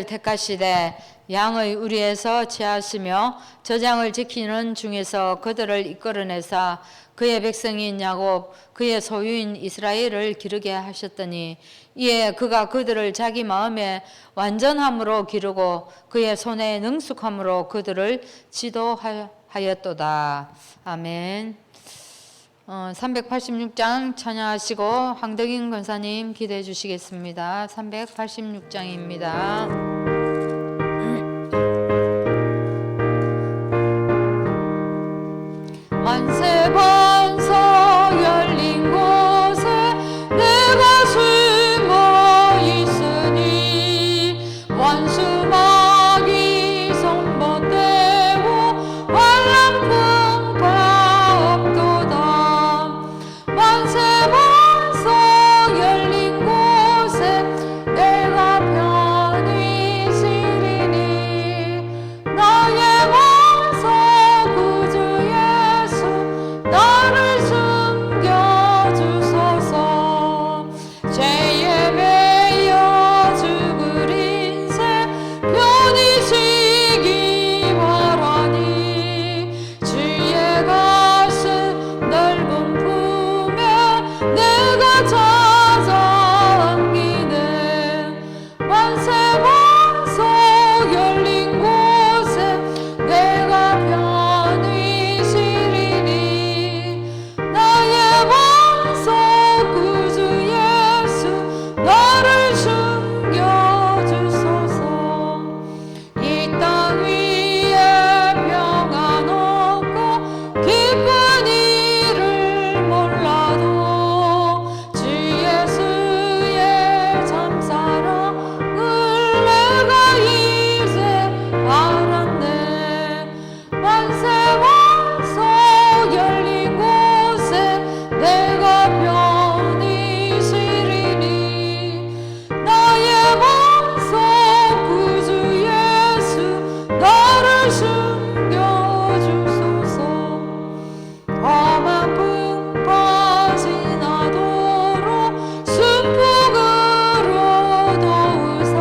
택하시되 양의 우리에서 취하시며 저장을 지키는 중에서 그들을 이끌어내사 그의 백성인 야곱 그의 소유인 이스라엘을 기르게 하셨더니 이에 그가 그들을 자기 마음에 완전함으로 기르고 그의 손에 능숙함으로 그들을 지도하였도다. 아멘. 386장 찬양하시고 황덕인 권사님 기도해 주시겠습니다. 386장입니다. 만세 반석 열린 곳에 내가 숨어 있으니 원수마귀 손버대고 환란 풍파 없도다. 만세 반석 열린 곳에 내가 편히 쉬리니 나의 원수 구주 예수 나를 숨겨주소서. 죄에 매여 죽을 인생 편히 쉬기 바라니 주의 가슴 넓은 품에 내가 찾아 안기네. 만세 반석 열린 곳에 내가 편히 쉬리니 나의 원수 구주 예수 나를 숨겨주소서. 이 땅 위에 평안 없고 기쁜 일을 몰라도 주 예수의 참 사랑을 내가 이제 알았네. 만세 반석 열린 곳에 내가 편히 쉬리니 나의 원수 구주 예수 나를 숨겨주소서. 험한 풍파 지나도록 순풍으로 도우사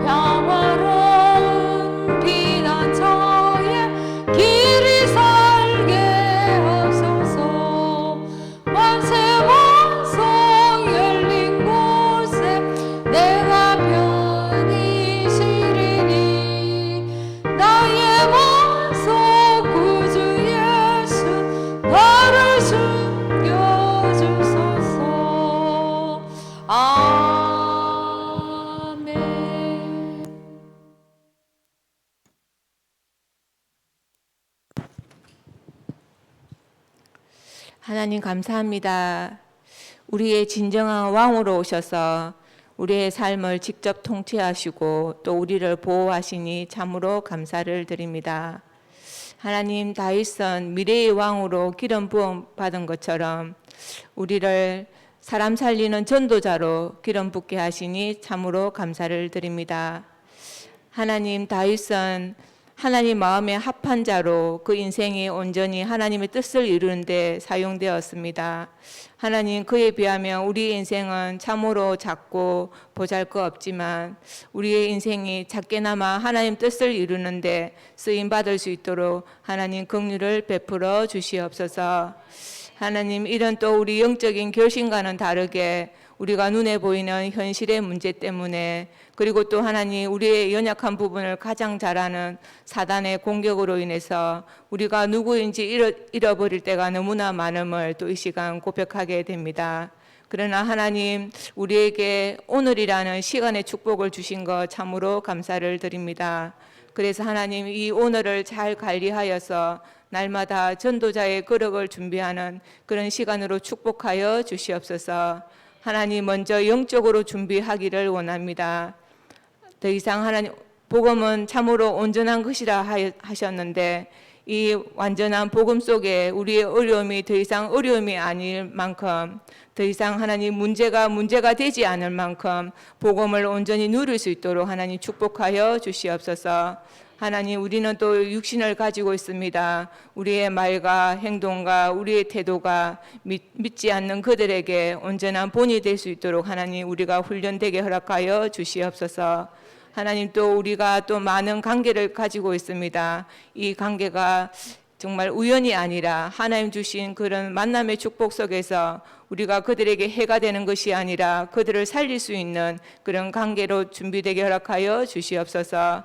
평화로운 피난처에 길이 살게 하소서. 만세 반석 열린 곳에 내가 편히 쉬리니 나의 원수 구주 예수 나를 숨겨주소서. 아멘. 하나님 감사합니다. 우리의 진정한 왕으로 오셔서 우리의 삶을 직접 통치하시고 또 우리를 보호하시니 참으로 감사를 드립니다. 하나님, 다윗은 미래의 왕으로 기름 부음 받은 것처럼 우리를 사람 살리는 전도자로 기름 붓게 하시니 참으로 감사를 드립니다. 하나님, 다윗은 하나님 마음에 합한 자로 그 인생이 온전히 하나님의 뜻을 이루는 데 사용되었습니다. 하나님, 그에 비하면 우리의 인생은 참으로 작고 보잘것없지만 우리의 인생이 작게나마 하나님 뜻을 이루는 데 쓰임받을 수 있도록 하나님 긍휼을 베풀어 주시옵소서. 하나님, 이런 또 우리 영적인 결심과는 다르게 우리가 눈에 보이는 현실의 문제 때문에 그리고 또 하나님 우리의 연약한 부분을 가장 잘 아는 사단의 공격으로 인해서 우리가 누구인지 잃어버릴 때가 너무나 많음을 또 이 시간 고백하게 됩니다. 그러나 하나님, 우리에게 오늘이라는 시간의 축복을 주신 것 참으로 감사를 드립니다. 그래서 하나님, 이 오늘을 잘 관리하여서 날마다 전도자의 거룩을 준비하는 그런 시간으로 축복하여 주시옵소서. 하나님, 먼저 영적으로 준비하기를 원합니다. 더 이상 하나님, 복음은 참으로 온전한 것이라 하셨는데 이 완전한 복음 속에 우리의 어려움이 더 이상 어려움이 아닐 만큼, 더 이상 하나님 문제가 되지 않을 만큼 복음을 온전히 누릴 수 있도록 하나님 축복하여 주시옵소서. 하나님, 우리는 또 육신을 가지고 있습니다. 우리의 말과 행동과 우리의 태도가 믿지 않는 그들에게 온전한 본이 될 수 있도록 하나님 우리가 훈련되게 허락하여 주시옵소서. 하나님 또 우리가 또 많은 관계를 가지고 있습니다. 이 관계가 정말 우연이 아니라 하나님 주신 그런 만남의 축복 속에서 우리가 그들에게 해가 되는 것이 아니라 그들을 살릴 수 있는 그런 관계로 준비되게 허락하여 주시옵소서.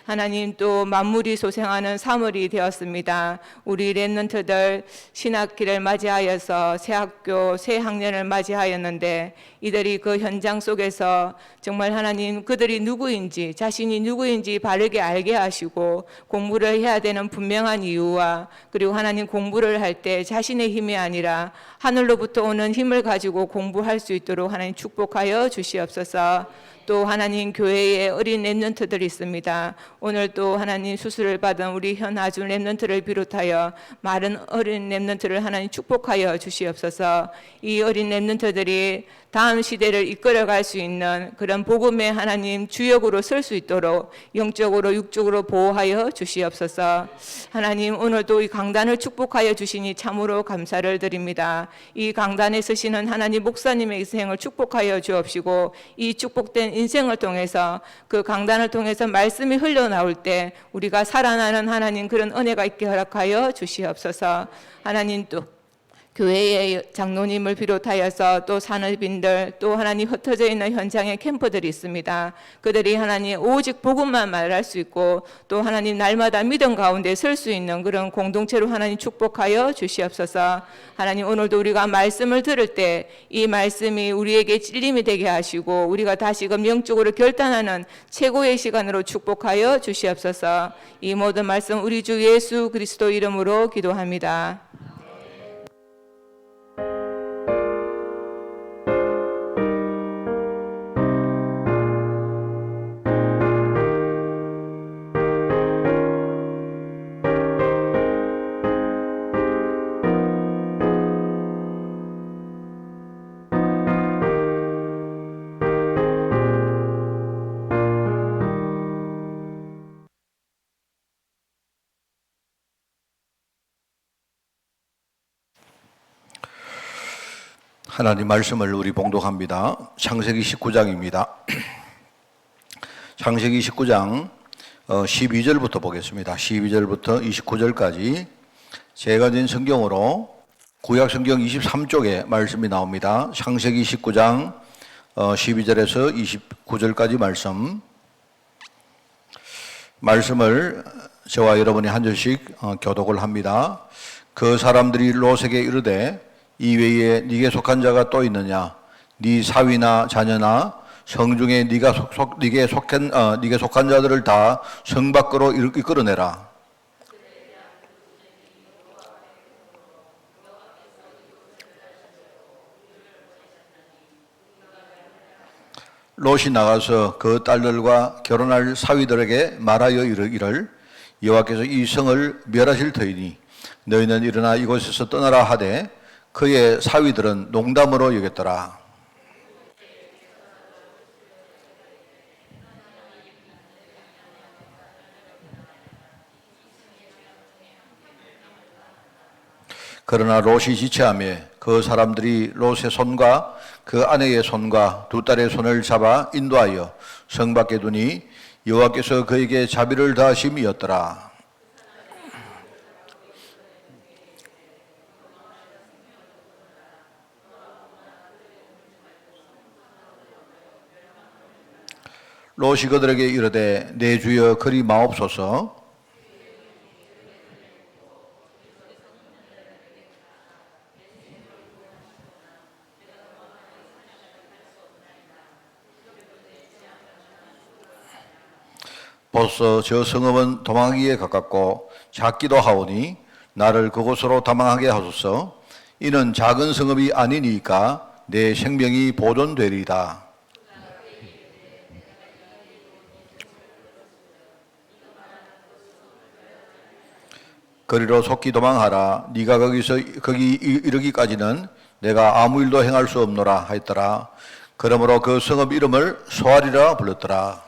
하나님 또 만물이 소생하는 3월이 되었습니다. 우리 렘넌트들 신학기를 맞이하여서 새 학교, 새 학년을 맞이하였는데 이들이 그 현장 속에서 정말 하나님 그들이 누구인지 자신이 누구인지 바르게 알게 하시고 공부를 해야 되는 분명한 이유와 그리고 하나님 공부를 할 때 자신의 힘이 아니라 하늘로부터 오는 힘을 가지고 공부할 수 있도록 하나님 축복하여 주시옵소서. 또 하나님 교회에 어린 렘넌트들이 있습니다. 오늘 또 하나님 수술을 받은 우리 현아주 렘넌트를 비롯하여 많은 어린 렘넌트를 하나님 축복하여 주시옵소서. 이 어린 렘넌트들이 다음 시대를 이끌어갈 수 있는 그런 복음의 하나님 주역으로 설 수 있도록 영적으로 육적으로 보호하여 주시옵소서. 하나님 오늘도 이 강단을 축복하여 주시니 참으로 감사를 드립니다. 이 강단에 서시는 하나님 목사님의 인생을 축복하여 주옵시고 이 축복된 인생을 통해서 그 강단을 통해서 말씀이 흘러나올 때 우리가 살아나는 하나님 그런 은혜가 있게 허락하여 주시옵소서. 하나님 또 교회의 장로님을 비롯하여서 또 산업인들 또 하나님 흩어져 있는 현장에 캠퍼들이 있습니다. 그들이 하나님 오직 복음만 말할 수 있고 또 하나님 날마다 믿음 가운데 설 수 있는 그런 공동체로 하나님 축복하여 주시옵소서. 하나님 오늘도 우리가 말씀을 들을 때 이 말씀이 우리에게 찔림이 되게 하시고 우리가 다시금 영적으로 결단하는 최고의 시간으로 축복하여 주시옵소서. 이 모든 말씀 우리 주 예수 그리스도 이름으로 기도합니다. 하나님 말씀을 우리 봉독합니다. 창세기 19장입니다. 창세기 19장 12절부터 보겠습니다. 12절부터 29절까지 제가 낸 성경으로 구약 성경 23쪽에 말씀이 나옵니다. 창세기 19장 12절에서 29절까지 말씀을 저와 여러분이 한 절씩 교독을 합니다. 그 사람들이 롯에게 이르되 이 외에 네게 속한 자가 또 있느냐? 네 사위나 자녀나 성중에 네게 속한 자들을 다 성 밖으로 이끌어내라. 롯이 나가서 그 딸들과 결혼할 사위들에게 말하여 이르기를 여호와께서 이 성을 멸하실 터이니 너희는 일어나 이곳에서 떠나라 하되 그의 사위들은 농담으로 여겼더라. 그러나 롯이 지체하며 그 사람들이 롯의 손과 그 아내의 손과 두 딸의 손을 잡아 인도하여 성 밖에 두니 여호와께서 그에게 자비를 다하심이었더라. 롯이 그들에게 이르되 내 주여 그리 마옵소서. 벌써 저 성읍은 도망하기에 가깝고 작기도 하오니 나를 그곳으로 도망하게 하소서. 이는 작은 성읍이 아니니까 내 생명이 보존되리이다. 거리로 속히 도망하라. 네가 거기 이르기까지는 내가 아무 일도 행할 수 없노라 하였더라. 그러므로 그 성읍 이름을 소알이라 불렀더라.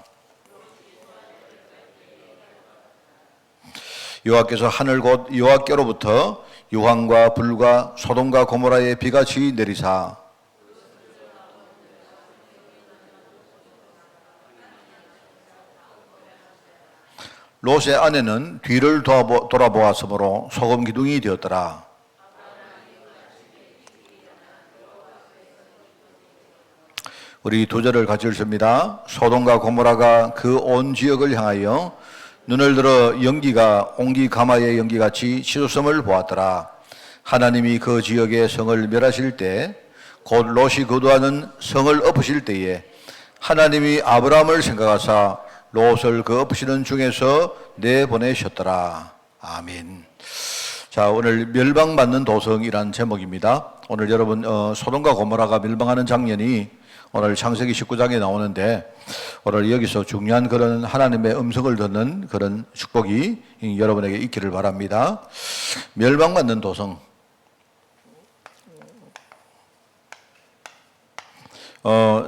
여호와께서 하늘 곧 여호와께로부터 유황과 불과 소돔과 고모라의 비같이 내리사 롯의 아내는 뒤를 돌아보았으므로 소금 기둥이 되었더라. 우리 두 절을 같이 읽습니다. 소돔과 고모라가 그 온 지역을 향하여 눈을 들어 옹기 가마의 연기같이 치솟음을 보았더라. 하나님이 그 지역의 성을 멸하실 때, 곧 롯이 거주하는 성을 엎으실 때에 하나님이 아브라함을 생각하사 롯을 그 엎으시는 중에서 내보내셨더라. 아멘. 자, 오늘 멸망받는 도성이란 제목입니다. 오늘 여러분 소돔과 고모라가 멸망하는 장면이 오늘 창세기 19장에 나오는데, 오늘 여기서 중요한 그런 하나님의 음성을 듣는 그런 축복이 여러분에게 있기를 바랍니다. 멸망받는 도성.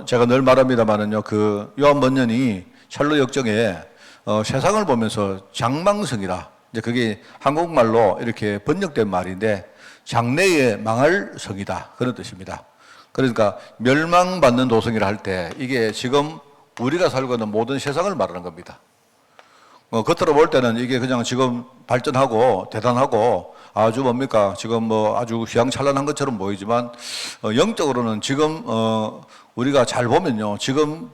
제가 늘 말합니다만은요, 그 요한 번연이 샬롯 역정에 세상을 보면서 장망성이라, 이제 그게 한국말로 이렇게 번역된 말인데, 장래에 망할 성이다, 그런 뜻입니다. 그러니까 멸망받는 도성이라 할 때 이게 지금 우리가 살고 있는 모든 세상을 말하는 겁니다. 겉으로 볼 때는 이게 그냥 지금 발전하고 대단하고 아주 뭡니까 지금 뭐 아주 휘황찬란한 것처럼 보이지만, 영적으로는 지금 우리가 잘 보면요, 지금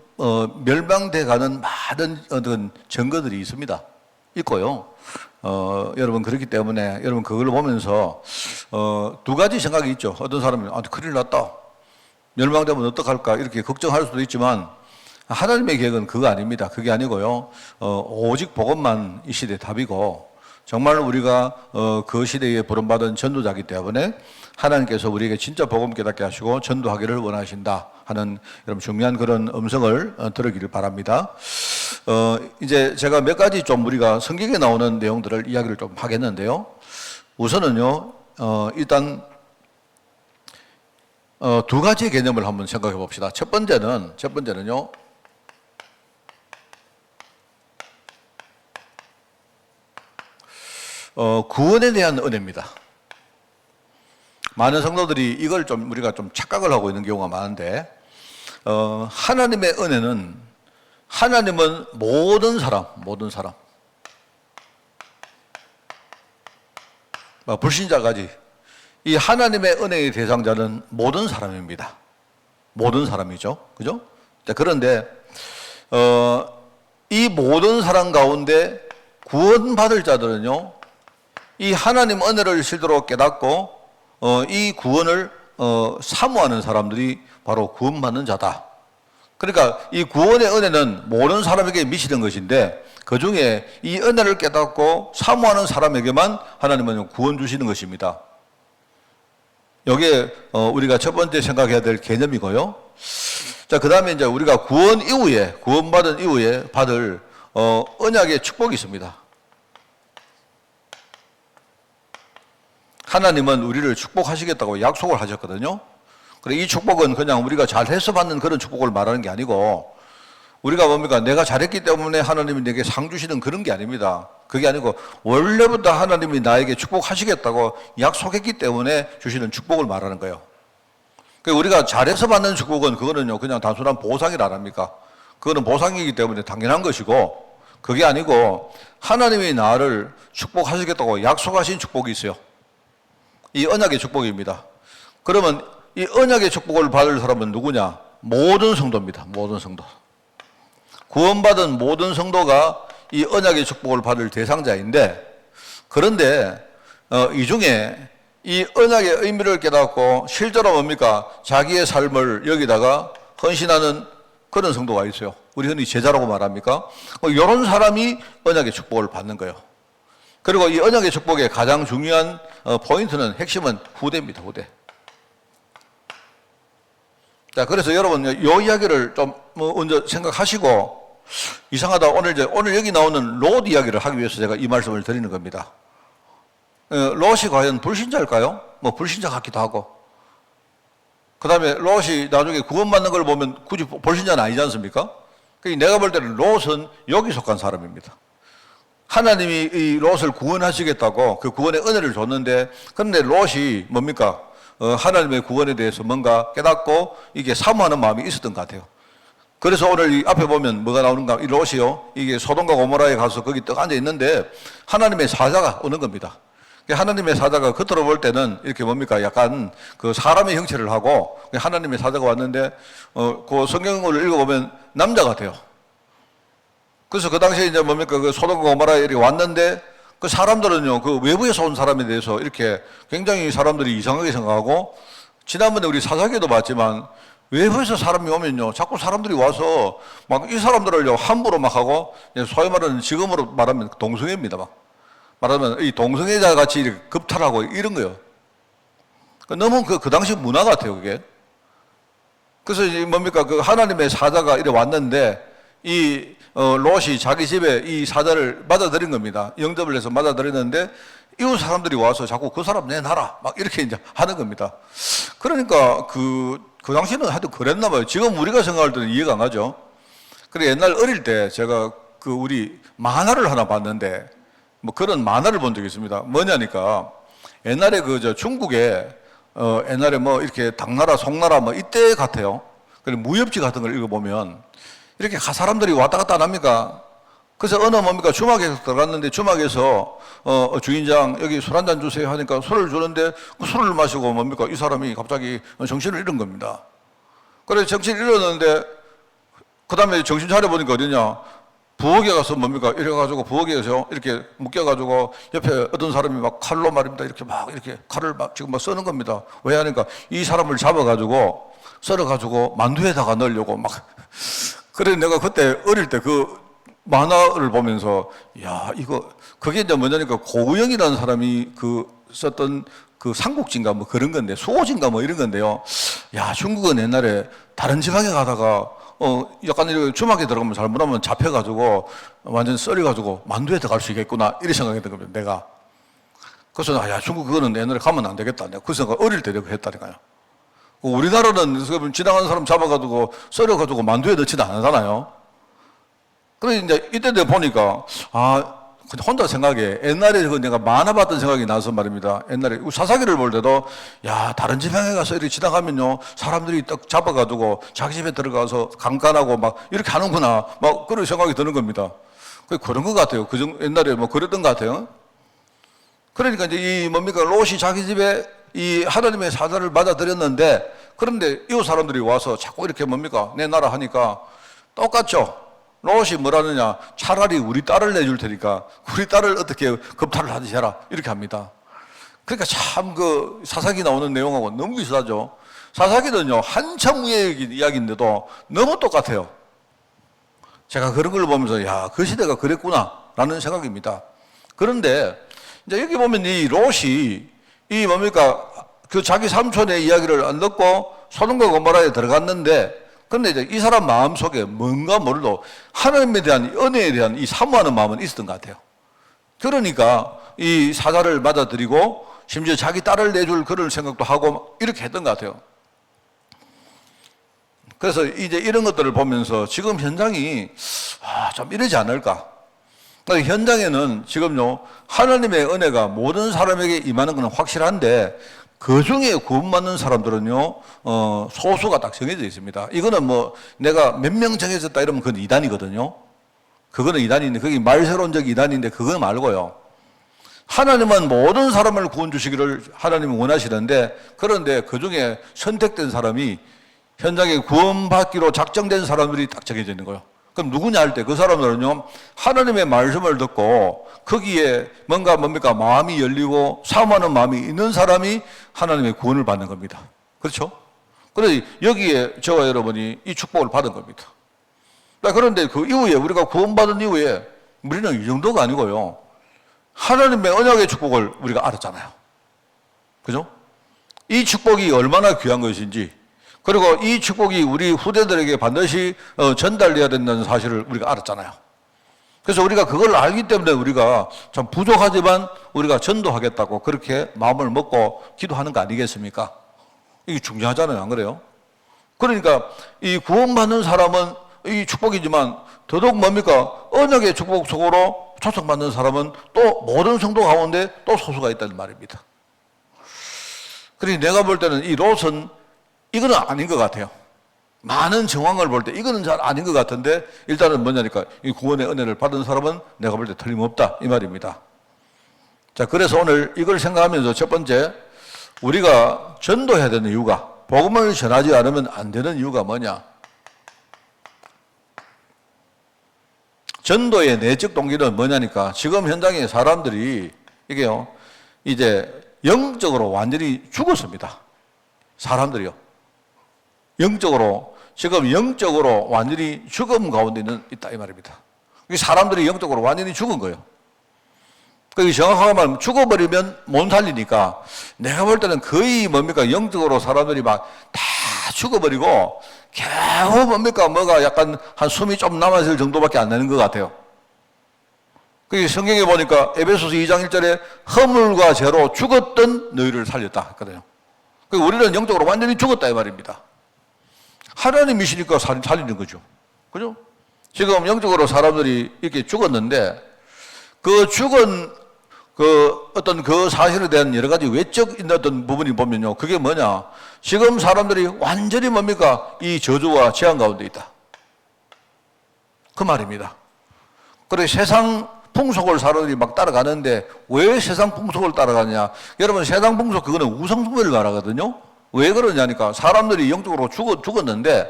멸망돼 가는 많은 어떤 증거들이 있고요. 여러분, 그렇기 때문에 여러분 그걸 보면서 두 가지 생각이 있죠. 어떤 사람은 큰일 났다, 멸망되면 어떡할까 이렇게 걱정할 수도 있지만, 하나님의 계획은 그거 아닙니다. 그게 아니고요, 오직 복음만 이 시대의 답이고, 정말 우리가 그 시대에 부름받은 전도자이기 때문에 하나님께서 우리에게 진짜 복음 깨닫게 하시고 전도하기를 원하신다 하는 여러분 중요한 그런 음성을 들으기를 바랍니다. 이제 제가 몇 가지 좀 우리가 성경에 나오는 내용들을 이야기를 좀 하겠는데요. 우선은요, 일단 두 가지 개념을 한번 생각해 봅시다. 첫 번째는요, 구원에 대한 은혜입니다. 많은 성도들이 이걸 좀 우리가 좀 착각을 하고 있는 경우가 많은데, 하나님의 은혜는, 하나님은 모든 사람, 불신자까지 이 하나님의 은혜의 대상자는 모든 사람입니다. 모든 사람이죠. 그죠? 자, 그런데 이 모든 사람 가운데 구원받을 자들은요, 이 하나님 은혜를 실제로 깨닫고 이 구원을 사모하는 사람들이 바로 구원받는 자다. 그러니까 이 구원의 은혜는 모든 사람에게 미치는 것인데, 그 중에 이 은혜를 깨닫고 사모하는 사람에게만 하나님은 구원 주시는 것입니다. 이게 우리가 첫 번째 생각해야 될 개념이고요. 자, 그 다음에 이제 우리가 구원받은 이후에 받을 언약의 축복이 있습니다. 하나님은 우리를 축복하시겠다고 약속을 하셨거든요. 그래, 이 축복은 그냥 우리가 잘해서 받는 그런 축복을 말하는 게 아니고, 우리가 뭡니까? 내가 잘했기 때문에 하나님이 내게 상 주시는 그런 게 아닙니다. 그게 아니고 원래부터 하나님이 나에게 축복하시겠다고 약속했기 때문에 주시는 축복을 말하는 거예요. 그러니까 우리가 잘해서 받는 축복은 그거는요, 그냥 단순한 보상이라 합니까? 그거는 보상이기 때문에 당연한 것이고, 그게 아니고 하나님이 나를 축복하시겠다고 약속하신 축복이 있어요. 이 언약의 축복입니다. 그러면 이 언약의 축복을 받을 사람은 누구냐? 모든 성도입니다. 모든 성도. 구원받은 모든 성도가 이 언약의 축복을 받을 대상자인데, 그런데 이 중에 이 언약의 의미를 깨닫고 실제로 뭡니까? 자기의 삶을 여기다가 헌신하는 그런 성도가 있어요. 우리 흔히 제자라고 말합니까? 이런 사람이 언약의 축복을 받는 거예요. 그리고 이 언약의 축복의 가장 중요한 포인트는, 핵심은 후대입니다. 후대. 자, 그래서 여러분 이 이야기를 좀 먼저 생각하시고, 이상하다, 오늘 여기 나오는 롯 이야기를 하기 위해서 제가 이 말씀을 드리는 겁니다. 롯이 과연 불신자일까요? 불신자 같기도 하고, 그 다음에 롯이 나중에 구원받는 걸 보면 굳이 불신자는 아니지 않습니까? 그러니까 내가 볼 때는 롯은 여기 속한 사람입니다. 하나님이 이 롯을 구원하시겠다고 그 구원의 은혜를 줬는데, 그런데 롯이 뭡니까? 하나님의 구원에 대해서 뭔가 깨닫고 이게 사모하는 마음이 있었던 것 같아요. 그래서 오늘 이 앞에 보면 뭐가 나오는가? 이 롯이요. 이게 소돔과 고모라에 가서 거기 떡 앉아 있는데 하나님의 사자가 오는 겁니다. 하나님의 사자가 겉으로 볼 때는 이렇게 뭡니까? 약간 그 사람의 형체를 하고 하나님의 사자가 왔는데 그 성경을 읽어보면 남자 같아요. 그래서 그 당시에 이제 뭡니까? 그 소돔과 고모라에 이렇게 왔는데 그 사람들은요, 그 외부에서 온 사람에 대해서 이렇게 굉장히 사람들이 이상하게 생각하고 지난번에 우리 사사기도 봤지만 외부에서 사람이 오면요, 자꾸 사람들이 와서 막 이 사람들을요, 함부로 막 하고, 소위 말하는 지금으로 말하면 동성애입니다. 막. 말하면 이 동성애자 같이 이렇게 겁탈하고 이런 거요. 너무 그 당시 문화 같아요, 그게. 그래서 이 뭡니까? 그 하나님의 사자가 이래 왔는데, 이 롯이 자기 집에 이 사자를 맞아들인 겁니다. 영접을 해서 맞아들였는데, 이웃 사람들이 와서 자꾸 그 사람 내놔라. 막 이렇게 이제 하는 겁니다. 그러니까 그 당시에는 하여튼 그랬나 봐요. 지금 우리가 생각할 때는 이해가 안 가죠. 그래 옛날 어릴 때 제가 그 우리 만화를 하나 봤는데 뭐 그런 만화를 본 적이 있습니다. 뭐냐니까 옛날에 그 저 중국에 옛날에 뭐 이렇게 당나라, 송나라 뭐 이때 같아요. 그래 무협지 같은 걸 읽어보면 이렇게 사람들이 왔다 갔다 안 합니까? 그래서 어느 뭡니까 주막에 들어갔는데 주막에서 주인장 여기 술 한잔 주세요 하니까 술을 주는데 그 술을 마시고 뭡니까 이 사람이 갑자기 정신을 잃은 겁니다. 그래서 정신을 잃었는데 그 다음에 정신 차려보니까 어디냐 부엌에 가서 뭡니까 이래가지고 부엌에서 이렇게 묶여가지고 옆에 어떤 사람이 막 칼로 말입니다 이렇게 막 이렇게 칼을 막 지금 막 써는 겁니다. 왜 하니까 이 사람을 잡아가지고 썰어가지고 만두에다가 넣으려고 막 그래 내가 그때 어릴 때 그 만화를 보면서 야 이거 그게 이제 뭐냐니까 고우영이라는 사람이 그 썼던 그 삼국지인가 뭐 그런 건데 수호지인가 뭐 이런 건데요. 야 중국은 옛날에 다른 지방에 가다가 약간 이렇게 주막에 들어가면 잘못하면 잡혀가지고 완전 썰어가지고 만두에 들어갈 수 있겠구나 이런 생각했던 겁니다. 내가 그래서 야 중국 그거는 옛날에 가면 안 되겠다. 내가 그 생각 어릴 때 내가 했다니까요. 우리나라는 지나가는 사람 잡아가지고 썰어가지고 만두에 넣지도 않잖아요. 그래서 이제 이때 내가 보니까, 혼자 생각해. 옛날에 그 내가 만화 봤던 생각이 나서 말입니다. 옛날에 사사기를 볼 때도, 야, 다른 지방에 가서 이렇게 지나가면요, 사람들이 딱 잡아가지고 자기 집에 들어가서 강간하고 막 이렇게 하는구나. 막 그런 생각이 드는 겁니다. 그런 것 같아요. 옛날에 뭐 그랬던 것 같아요. 그러니까 이제 이 뭡니까, 롯이 자기 집에 이 하나님의 사자를 맞아들였는데, 그런데 이웃 사람들이 와서 자꾸 이렇게 뭡니까, 내놔라 하니까 똑같죠. 롯이 뭐라느냐, 차라리 우리 딸을 내줄 테니까 우리 딸을 어떻게 겁탈을 하듯이 해라 이렇게 합니다. 그러니까 참 그 사사기 나오는 내용하고 너무 비슷하죠. 사사기는요 한참 후의 이야기인데도 너무 똑같아요. 제가 그런 걸 보면서 야, 그 시대가 그랬구나 라는 생각입니다. 그런데 이제 여기 보면 이 롯이 이 뭡니까 그 자기 삼촌의 이야기를 안 듣고 소돔과 고모라에 들어갔는데, 그런데 이제 이 사람 마음 속에 뭔가 모르도 하나님에 대한 은혜에 대한 이 사모하는 마음은 있었던 것 같아요. 그러니까 이 사자를 맞아들이고 심지어 자기 딸을 내줄 그런 생각도 하고 이렇게 했던 것 같아요. 그래서 이제 이런 것들을 보면서 지금 현장이 좀 이러지 않을까. 현장에는 지금요 하나님의 은혜가 모든 사람에게 임하는 것은 확실한데 그 중에 구원받는 사람들은요 소수가 딱 정해져 있습니다. 이거는 뭐 내가 몇 명 정해졌다 이러면 그건 이단이거든요. 그거는 이단인데 그게 말세론적 이단인데 그거 말고요. 하나님은 모든 사람을 구원 주시기를 하나님은 원하시는데, 그런데 그 중에 선택된 사람이 현장에 구원받기로 작정된 사람들이 딱 정해져 있는 거예요. 그럼 누구냐 할 때 그 사람들은요 하나님의 말씀을 듣고 거기에 뭡니까 마음이 열리고 사모하는 마음이 있는 사람이 하나님의 구원을 받는 겁니다. 그렇죠? 그래서 여기에 저와 여러분이 이 축복을 받은 겁니다. 그런데 그 이후에 우리가 구원받은 이후에 우리는 이 정도가 아니고요 하나님의 언약의 축복을 우리가 알았잖아요. 그죠? 이 축복이 얼마나 귀한 것인지, 그리고 이 축복이 우리 후대들에게 반드시 전달돼야 된다는 사실을 우리가 알았잖아요. 그래서 우리가 그걸 알기 때문에 우리가 참 부족하지만 우리가 전도하겠다고 그렇게 마음을 먹고 기도하는 거 아니겠습니까? 이게 중요하잖아요. 안 그래요? 그러니까 이 구원받는 사람은 이 축복이지만 더더욱 뭡니까? 언약의 축복 속으로 초청받는 사람은 또 모든 성도 가운데 또 소수가 있다는 말입니다. 그러니 내가 볼 때는 이 롯은 이거는 아닌 것 같아요. 많은 정황을 볼 때 이거는 잘 아닌 것 같은데 일단은 뭐냐니까 이 구원의 은혜를 받은 사람은 내가 볼 때 틀림없다 이 말입니다. 자, 그래서 오늘 이걸 생각하면서 첫 번째 우리가 전도해야 되는 이유가, 복음을 전하지 않으면 안 되는 이유가 뭐냐? 전도의 내적 동기는 뭐냐니까 지금 현장에 사람들이 이게요 이제 영적으로 완전히 죽었습니다. 사람들이요. 영적으로 지금 영적으로 완전히 죽음 가운데 있다 이 말입니다. 사람들이 영적으로 완전히 죽은 거예요. 그 정확하게 말하면 죽어버리면 못 살리니까 내가 볼 때는 거의 뭡니까 영적으로 사람들이 막 다 죽어버리고 겨우 뭡니까 뭐가 약간 한 숨이 좀 남았을 정도밖에 안 되는 것 같아요. 그 성경에 보니까 에베소서 2장 1절에 허물과 죄로 죽었던 너희를 살렸다 했거든요. 그 우리는 영적으로 완전히 죽었다 이 말입니다. 하나님이시니까 살리는 거죠. 그죠? 지금 영적으로 사람들이 이렇게 죽었는데 그 죽은 그 어떤 그 사실에 대한 여러 가지 외적 있는 어떤 부분이 보면요. 그게 뭐냐? 지금 사람들이 완전히 뭡니까? 이 저주와 재앙 가운데 있다. 그 말입니다. 그래서 세상 풍속을 사람들이 막 따라가는데 왜 세상 풍속을 따라가냐? 여러분 세상 풍속 그거는 우상숭배를 말하거든요. 왜 그러냐니까 사람들이 영적으로 죽었는데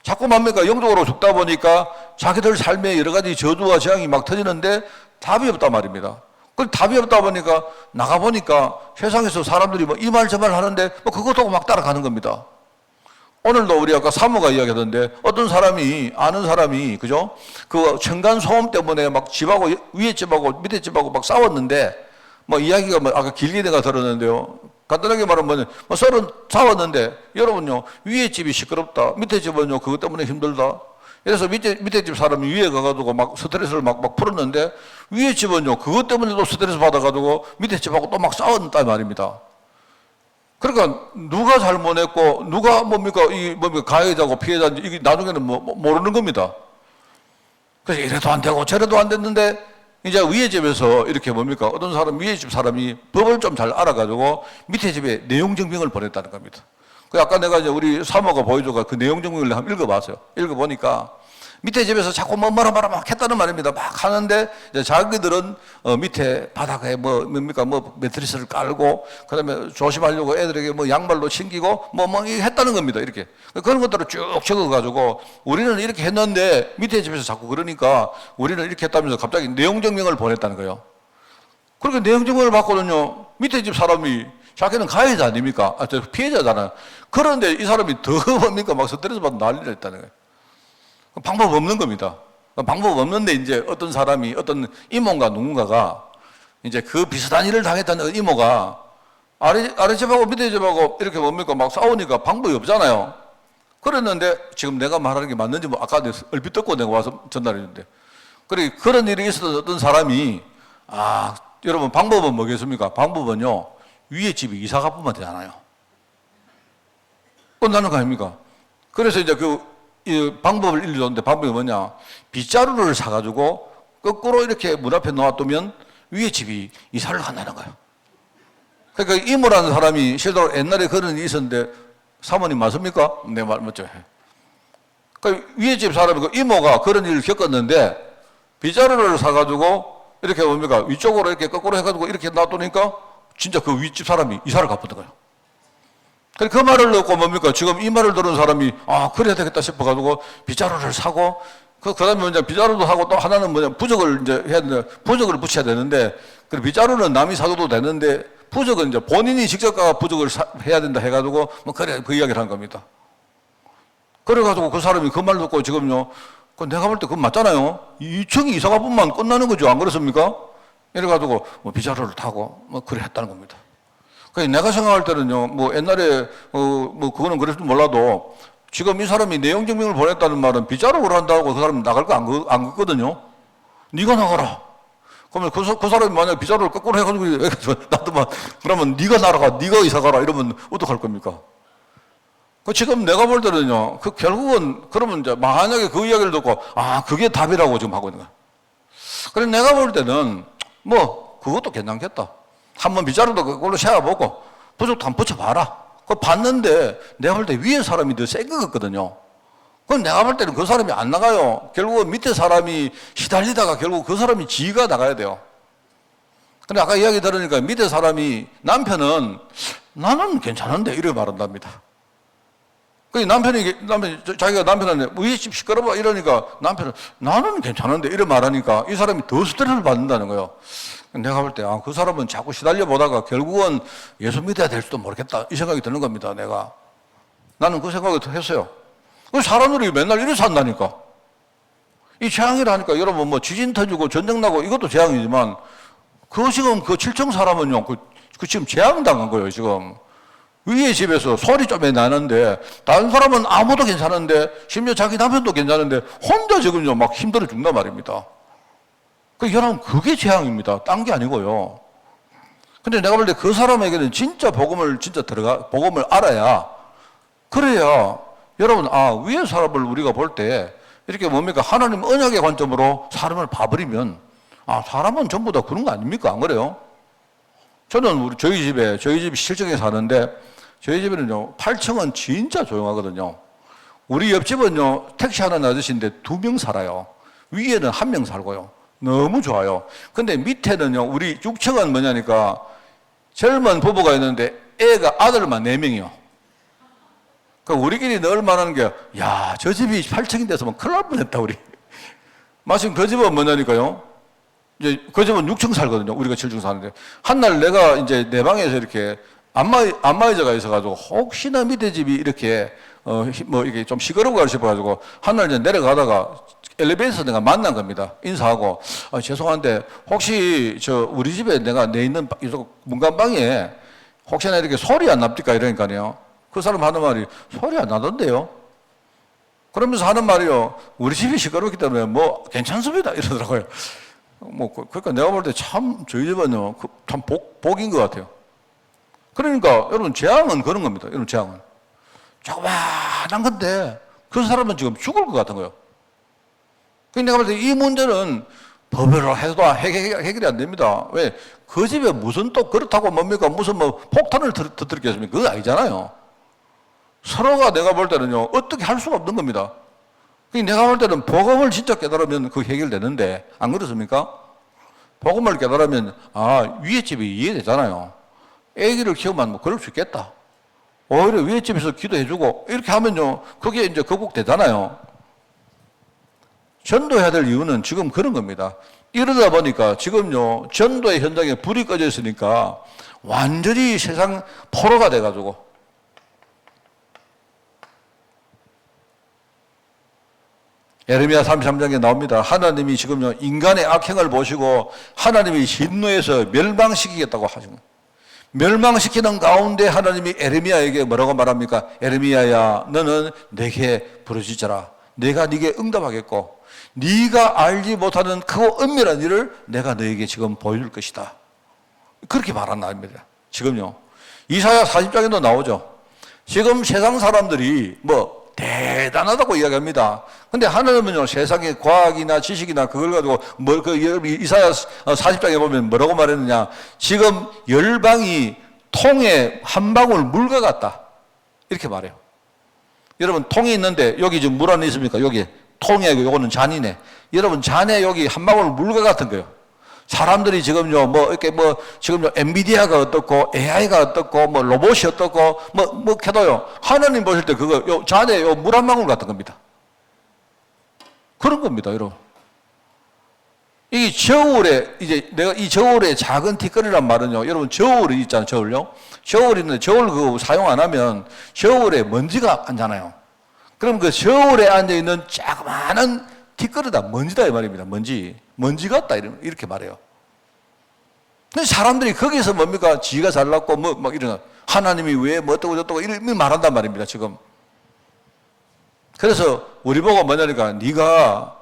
자꾸 뭡니까? 영적으로 죽다 보니까 자기들 삶에 여러 가지 저주와 재앙이 막 터지는데 답이 없단 말입니다. 그 답이 없다 보니까 나가보니까 세상에서 사람들이 뭐 이 말 저 말 하는데 뭐 그것도 막 따라가는 겁니다. 오늘도 우리 아까 사모가 이야기하던데 어떤 사람이 아는 사람이 그죠? 그 층간 소음 때문에 막 집하고 위에 집하고 밑에 집하고 막 싸웠는데 뭐 이야기가 뭐 아까 길게 내가 들었는데요. 간단하게 말하면 뭐 서로 싸웠는데 여러분요 위에 집이 시끄럽다 밑에 집은요 그것 때문에 힘들다. 그래서 밑에 집 사람이 위에 가가지고 막 스트레스를 막 풀었는데 위에 집은요 그것 때문에도 스트레스 받아가지고 밑에 집하고 또 막 싸웠다 말입니다. 그러니까 누가 잘못했고 누가 뭡니까 가해자고 피해자인지 이게 나중에는 모르는 겁니다. 그래서 이래도 안 되고 저래도 안 됐는데 이제 위에 집에서 이렇게 어떤 사람 위에 집 사람이 법을 좀 잘 알아가지고 밑에 집에 내용 증명을 보냈다는 겁니다. 그 아까 내가 이제 우리 사모가 보여줘가 그 내용 증명을 한번 읽어봤어요. 읽어보니까 밑에 집에서 자꾸 뭐라 막 했다는 말입니다. 막 하는데 이제 자기들은 밑에 바닥에 매트리스를 깔고 그다음에 조심하려고 애들에게 양말로 신기고 했다는 겁니다. 이렇게 그런 것들을 쭉 적어가지고 우리는 이렇게 했는데 밑에 집에서 자꾸 그러니까 우리는 이렇게 했다면서 갑자기 내용 증명을 보냈다는 거예요. 그렇게 내용 증명을 받고는요 밑에 집 사람이 자기는 가해자 아닙니까? 피해자잖아요. 그런데 이 사람이 더 막 스트레스 받고 난리를 했다는 거예요. 방법 없는 겁니다. 방법 없는데 이제 어떤 사람이 어떤 이모가 누군가가 이제 그 비슷한 일을 당했던 이모가 아래 집하고 밑에 집하고 이렇게 막 싸우니까 방법이 없잖아요. 그랬는데 지금 내가 말하는 게 맞는지 아까 얼핏 듣고 내가 와서 전달했는데 그런 일이 있었던 어떤 사람이 여러분 방법은 뭐겠습니까? 방법은요 위에 집이 이사 가보면 되잖아요. 끝나는 거 아닙니까? 그래서 이제 이 방법을 일러줬는데 방법이 뭐냐? 빗자루를 사가지고 거꾸로 이렇게 문 앞에 놓아두면 위에 집이 이사를 간다는 거예요. 그러니까 이모라는 사람이 실제로 옛날에 그런 일이 있었는데 사모님 맞습니까? 네, 맞죠. 그러니까 위에 집 사람이 이모가 그런 일을 겪었는데 빗자루를 사가지고 이렇게 위쪽으로 이렇게 거꾸로 해가지고 이렇게 놔두니까 진짜 그 윗집 사람이 이사를 가버린 거예요. 그 말을 듣고 지금 이 말을 들은 사람이 그래야 되겠다 싶어가지고 빗자루를 사고 그 다음에 빗자루도 하고 또 하나는 부적을 이제 해야 되는데 부적을 붙여야 되는데 그 빗자루는 남이 사줘도 되는데 부적은 이제 본인이 직접 가 부적을 해야 된다 해가지고 그래 그 이야기를 한 겁니다. 그래가지고 그 사람이 그 말 듣고 지금요 내가 볼 때 그건 맞잖아요. 2층이 이사 가보면 끝나는 거죠. 안 그렇습니까? 이래가지고 빗자루를 타고 그래 했다는 겁니다. 내가 생각할 때는요, 옛날에, 그거는 그랬을지 몰라도, 지금 이 사람이 내용 증명을 보냈다는 말은 빗자루를 한다고 그 사람이 나갈 거 안 걷거든요? 네가 나가라. 그러면 그 사람이 만약에 빗자루를 거꾸로 해가지고, 나도 그러면 네가 날아가, 네가 이사 가라, 이러면 어떡할 겁니까? 지금 내가 볼 때는요, 결국은, 그러면 이제 만약에 그 이야기를 듣고, 그게 답이라고 지금 하고 있는 거야. 그래서 내가 볼 때는, 그것도 괜찮겠다. 한번 빗자루도 그걸로 세워보고 부적도 한번 붙여봐라. 그거 봤는데 내가 볼 때 위에 사람이 더 센 것 같거든요. 그럼 내가 볼 때는 그 사람이 안 나가요. 결국은 밑에 사람이 시달리다가 결국 그 사람이 지가 나가야 돼요. 근데 아까 이야기 들으니까 밑에 사람이 남편은 나는 괜찮은데 이렇게 말한답니다. 그 남편이 자기가 남편한테 우리 집 시끄러워 이러니까 남편은 나는 괜찮은데 이렇게 말하니까 이 사람이 더 스트레스를 받는다는 거예요. 내가 볼 때 그 사람은 자꾸 시달려 보다가 결국은 예수 믿어야 될지도 모르겠다 이 생각이 드는 겁니다. 나는 그 생각을 했어요. 그 사람들이 맨날 이렇게 산다니까. 이 재앙이라니까 여러분 뭐 지진 터지고 전쟁 나고 이것도 재앙이지만 지금 그 7층 사람은요 그 지금 재앙 당한 거예요 지금. 위에 집에서 소리 좀 나는데 다른 사람은 아무도 괜찮은데 심지어 자기 남편도 괜찮은데 혼자 지금요 막 힘들어 죽는단 말입니다. 여러분 그게 재앙입니다. 딴 게 아니고요. 근데 내가 볼 때 그 사람에게는 진짜 복음을 알아야 그래야 여러분 위에 사람을 우리가 볼 때 이렇게 뭡니까 하나님 언약의 관점으로 사람을 봐버리면 사람은 전부 다 그런 거 아닙니까? 안 그래요? 저는 저희 집 실정에 사는데 저희 집에는요 8층은 진짜 조용하거든요. 우리 옆집은요 택시 하는 아저씨인데 2명 살아요. 위에는 1명 살고요. 너무 좋아요. 근데 밑에는요 우리 6층은 뭐냐니까 젊은 부부가 있는데 애가 아들만 4명이요. 그러니까 우리끼리 늘 말하는 게 저 집이 8층인데 했으면 큰일 날 뻔했다 우리. 마침 그 집은 뭐냐니까요. 이제 그 집은 6층 살거든요. 우리가 7층 사는데 한날 내가 이제 내 방에서 이렇게 안마의자가 있어가지고 혹시나 밑에 집이 이렇게 이게 좀 시끄러워 싶어가지고 한날 이제 내려가다가 엘리베이터에서 내가 만난 겁니다. 인사하고 죄송한데 혹시 우리 집에 내가 내 있는 문간방에 혹시나 이렇게 소리 안 납니까 이러니까요. 그 사람 하는 말이 소리 안 나던데요. 그러면서 하는 말이요. 우리 집이 시끄럽기 때문에 뭐 괜찮습니다 이러더라고요. 그러니까 내가 볼 때 참 저희 집은요 참 복인 것 같아요. 그러니까 여러분 재앙은 그런 겁니다. 여러분 재앙은 조그만한 건데 그 사람은 지금 죽을 것 같은 거예요. 그러니까 내가 볼 때 이 문제는 법으로 해도 해결이 안 됩니다. 왜? 그 집에 무슨 또 그렇다고 뭡니까? 무슨 폭탄을 터뜨리겠습니까? 그거 아니잖아요. 서로가 내가 볼 때는요 어떻게 할 수가 없는 겁니다. 내가 볼 때는 복음을 진짜 깨달으면 그 해결되는데 안 그렇습니까? 복음을 깨달으면 위에 집이 이해되잖아요. 애기를 키우면 그럴 수 있겠다. 오히려 위에 집에서 기도해주고 이렇게 하면요 그게 이제 극복되잖아요. 전도해야 될 이유는 지금 그런 겁니다. 이러다 보니까 지금요 전도의 현장에 불이 꺼져 있으니까 완전히 세상 포로가 돼가지고 예레미야 33장에 나옵니다. 하나님이 지금요 인간의 악행을 보시고 하나님이 진노해서 멸망시키겠다고 하신 거예요. 멸망시키는 가운데 하나님이 예레미야에게 뭐라고 말합니까? 예레미야야 너는 내게 부르짖어라. 내가 네게 응답하겠고 네가 알지 못하는 크고 은밀한 일을 내가 너에게 지금 보여줄 것이다. 그렇게 말한 날입니다. 지금요. 이사야 40장에도 나오죠. 지금 세상 사람들이 대단하다고 이야기합니다. 근데 하나님은요, 세상의 과학이나 지식이나 그걸 가지고 이사야 40장에 보면 뭐라고 말했느냐. 지금 열방이 통에 한 방울 물과 같다. 이렇게 말해요. 여러분, 통이 있는데 여기 지금 물 안에 있습니까? 여기 통에 요거는 잔이네. 여러분, 잔에 여기 한 방울 물과 같은 거예요. 사람들이 지금요, 지금요, 엔비디아가 어떻고, AI가 어떻고, 로봇이 어떻고, 해도요, 하나님 보실 때 그거, 잔에 물 한 방울 같은 겁니다. 그런 겁니다, 여러분. 이 저울에, 이제 내가 이 저울에 작은 티끌이란 말은요, 여러분, 저울이 있잖아요, 저울요. 저울이 있는데, 저울 그거 사용 안 하면, 저울에 먼지가 앉잖아요. 그럼 그 저울에 앉아있는 자그마한 티끌이다, 먼지다, 이 말입니다, 먼지 같다, 이렇게 말해요. 근데 사람들이 거기서 뭡니까? 지가 잘났고, 이런, 하나님이 왜, 어떠고 저떠고, 이런 말한단 말입니다, 지금. 그래서 우리 보고 뭐냐니까,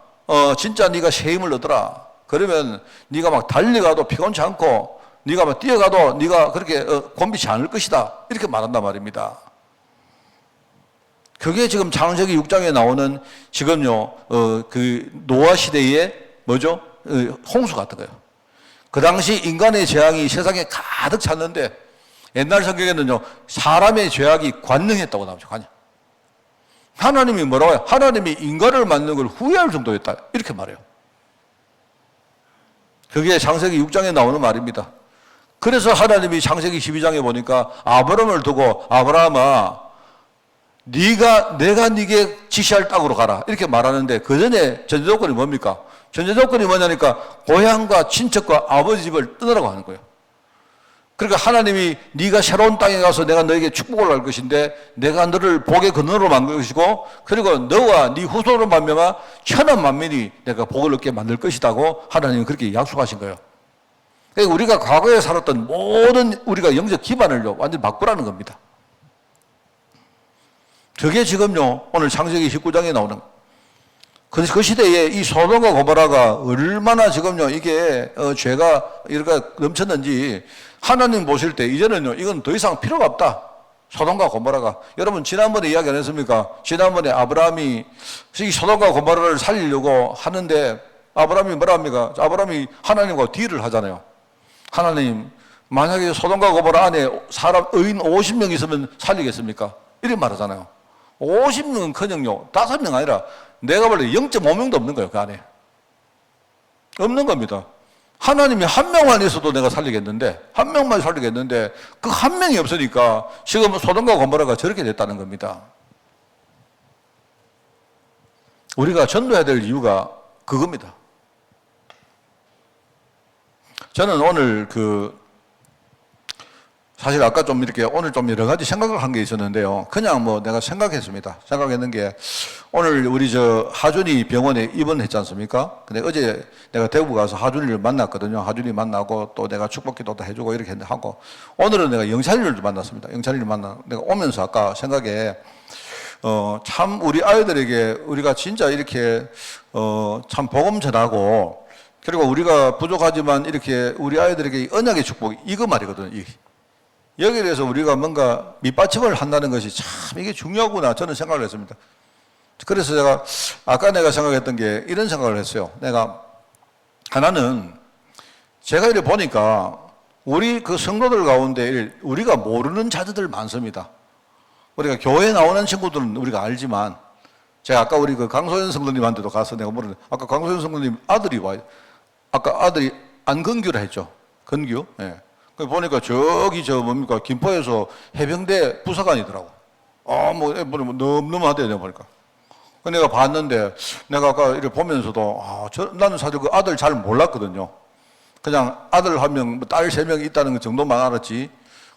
진짜 네가 새 힘을 얻어라. 그러면 네가 막 달려가도 피곤치 않고, 네가 막 뛰어가도 네가 그렇게 곤비치 않을 것이다. 이렇게 말한단 말입니다. 그게 지금 창세기 6장에 나오는 지금요, 그 노아 시대의 홍수 같은 거예요. 그 당시 인간의 죄악이 세상에 가득 찼는데 옛날 성경에는요, 사람의 죄악이 관능했다고 나오죠. 관능. 하나님이 뭐라고 해요? 하나님이 인간을 만든 걸 후회할 정도였다. 이렇게 말해요. 그게 창세기 6장에 나오는 말입니다. 그래서 하나님이 창세기 12장에 보니까 아브라함을 두고 아브라함아 내가 네게 지시할 땅으로 가라 이렇게 말하는데 그 전에 전제 조건이 뭡니까? 전제 조건이 뭐냐니까 고향과 친척과 아버지 집을 떠나라고 하는 거예요. 그러니까 하나님이 네가 새로운 땅에 가서 내가 너에게 축복을 할 것인데 내가 너를 복의 근원으로 만들 것이고 그리고 너와 네 후손으로 말미암아 천한 만민이 내가 복을 얻게 만들 것이라고 하나님은 그렇게 약속하신 거예요. 그러니까 우리가 과거에 살았던 모든 우리가 영적 기반을 완전히 바꾸라는 겁니다. 저게 지금요 오늘 창세기 19장에 나오는 그 시대에 이 소돔과 고모라가 얼마나 지금요 이게 죄가 이렇게 넘쳤는지 하나님 보실 때 이제는요 이건 더 이상 필요가 없다. 소돔과 고모라가 여러분 지난번에 이야기 안 했습니까? 지난번에 아브라함이 이 소돔과 고모라를 살리려고 하는데 아브라함이 뭐라 합니까? 아브라함이 하나님과 딜을 하잖아요. 하나님 만약에 소돔과 고모라 안에 사람 의인 50명 있으면 살리겠습니까? 이렇게 말하잖아요. 50명은 커녕요 5명 아니라 내가 볼 때 0.5명도 없는 거예요. 그 안에 없는 겁니다. 하나님이 한 명만 있어도 내가 살리겠는데 한 명만 살리겠는데 그 한 명이 없으니까 지금 소돔과 고모라가 저렇게 됐다는 겁니다. 우리가 전도해야 될 이유가 그겁니다. 저는 오늘 사실 아까 좀 이렇게 오늘 좀 여러 가지 생각을 한 게 있었는데요. 그냥 뭐 내가 생각했습니다. 생각했는 게 오늘 우리 하준이 병원에 입원했지 않습니까? 근데 어제 내가 대구 가서 하준이를 만났거든요. 하준이 만나고 또 내가 축복기도도 해주고 이렇게 하고 오늘은 내가 영찬이를 만났습니다. 영찬이를 내가 오면서 아까 생각에 참 우리 아이들에게 우리가 진짜 이렇게 참 복음 전하고 그리고 우리가 부족하지만 이렇게 우리 아이들에게 언약의 축복 이거 말이거든요. 여기에 대해서 우리가 뭔가 밑받침을 한다는 것이 참 이게 중요하구나 저는 생각을 했습니다. 그래서 아까 내가 생각했던 게 이런 생각을 했어요. 내가 하나는 제가 이렇게 보니까 우리 그 성도들 가운데 우리가 모르는 자들들 많습니다. 우리가 교회 나오는 친구들은 우리가 알지만 제가 아까 우리 그 강소연 성도님한테도 가서 내가 물었는데 아까 강소연 성도님 아들이 와요. 아까 아들이 안건규라 했죠. 건규. 예. 보니까 저기 뭡니까 김포에서 해병대 부사관이더라고. 너무하대 내가 보니까. 내가 봤는데 내가 아까 이렇게 보면서도 나는 사실 그 아들 잘 몰랐거든요. 그냥 아들 한 명, 딸 3명 있다는 것 정도만 알았지.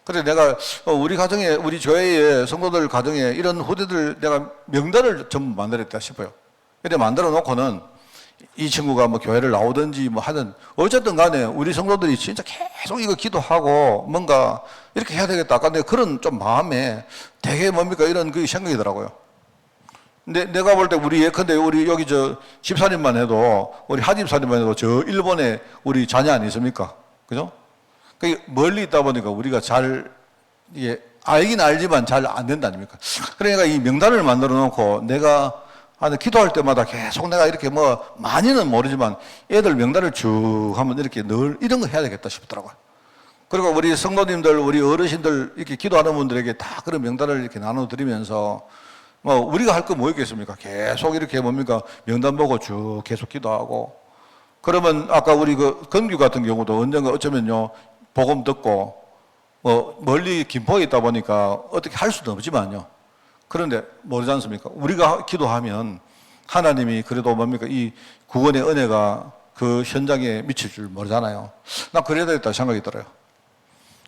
그래서 내가 우리 가정에 우리 교회의 성도들 가정에 이런 후대들 내가 명단을 전부 만들었다 싶어요. 근데 만들어 놓고는 이 친구가 뭐 교회를 나오든지 뭐 하든 어쨌든 간에 우리 성도들이 진짜 계속 이거 기도하고 뭔가 이렇게 해야 되겠다. 아까 내가 그런 좀 마음에 되게 뭡니까 이런 그 생각이 더라고요. 근데 내가 볼 때 우리 예컨대 우리 여기 집사님만 해도 우리 하집사님만 해도 저 일본에 우리 자녀 아니십니까? 그죠? 그 멀리 있다 보니까 우리가 잘 알긴 알지만 잘 안 된다 아닙니까? 그러니까 이 명단을 만들어 놓고 내가 기도할 때마다 계속 내가 이렇게 많이는 모르지만 애들 명단을 쭉 하면 이렇게 늘 이런 거 해야 되겠다 싶더라고요. 그리고 우리 성도님들, 우리 어르신들 이렇게 기도하는 분들에게 다 그런 명단을 이렇게 나눠드리면서 우리가 할 거 뭐 있겠습니까? 계속 이렇게 명단 보고 쭉 계속 기도하고 그러면 아까 우리 그 건규 같은 경우도 언젠가 어쩌면요 복음 듣고 멀리 김포에 있다 보니까 어떻게 할 수는 없지만요. 그런데 모르지 않습니까? 우리가 기도하면 하나님이 그래도 이 구원의 은혜가 그 현장에 미칠 줄 모르잖아요. 나 그래야 되겠다 생각이 들어요.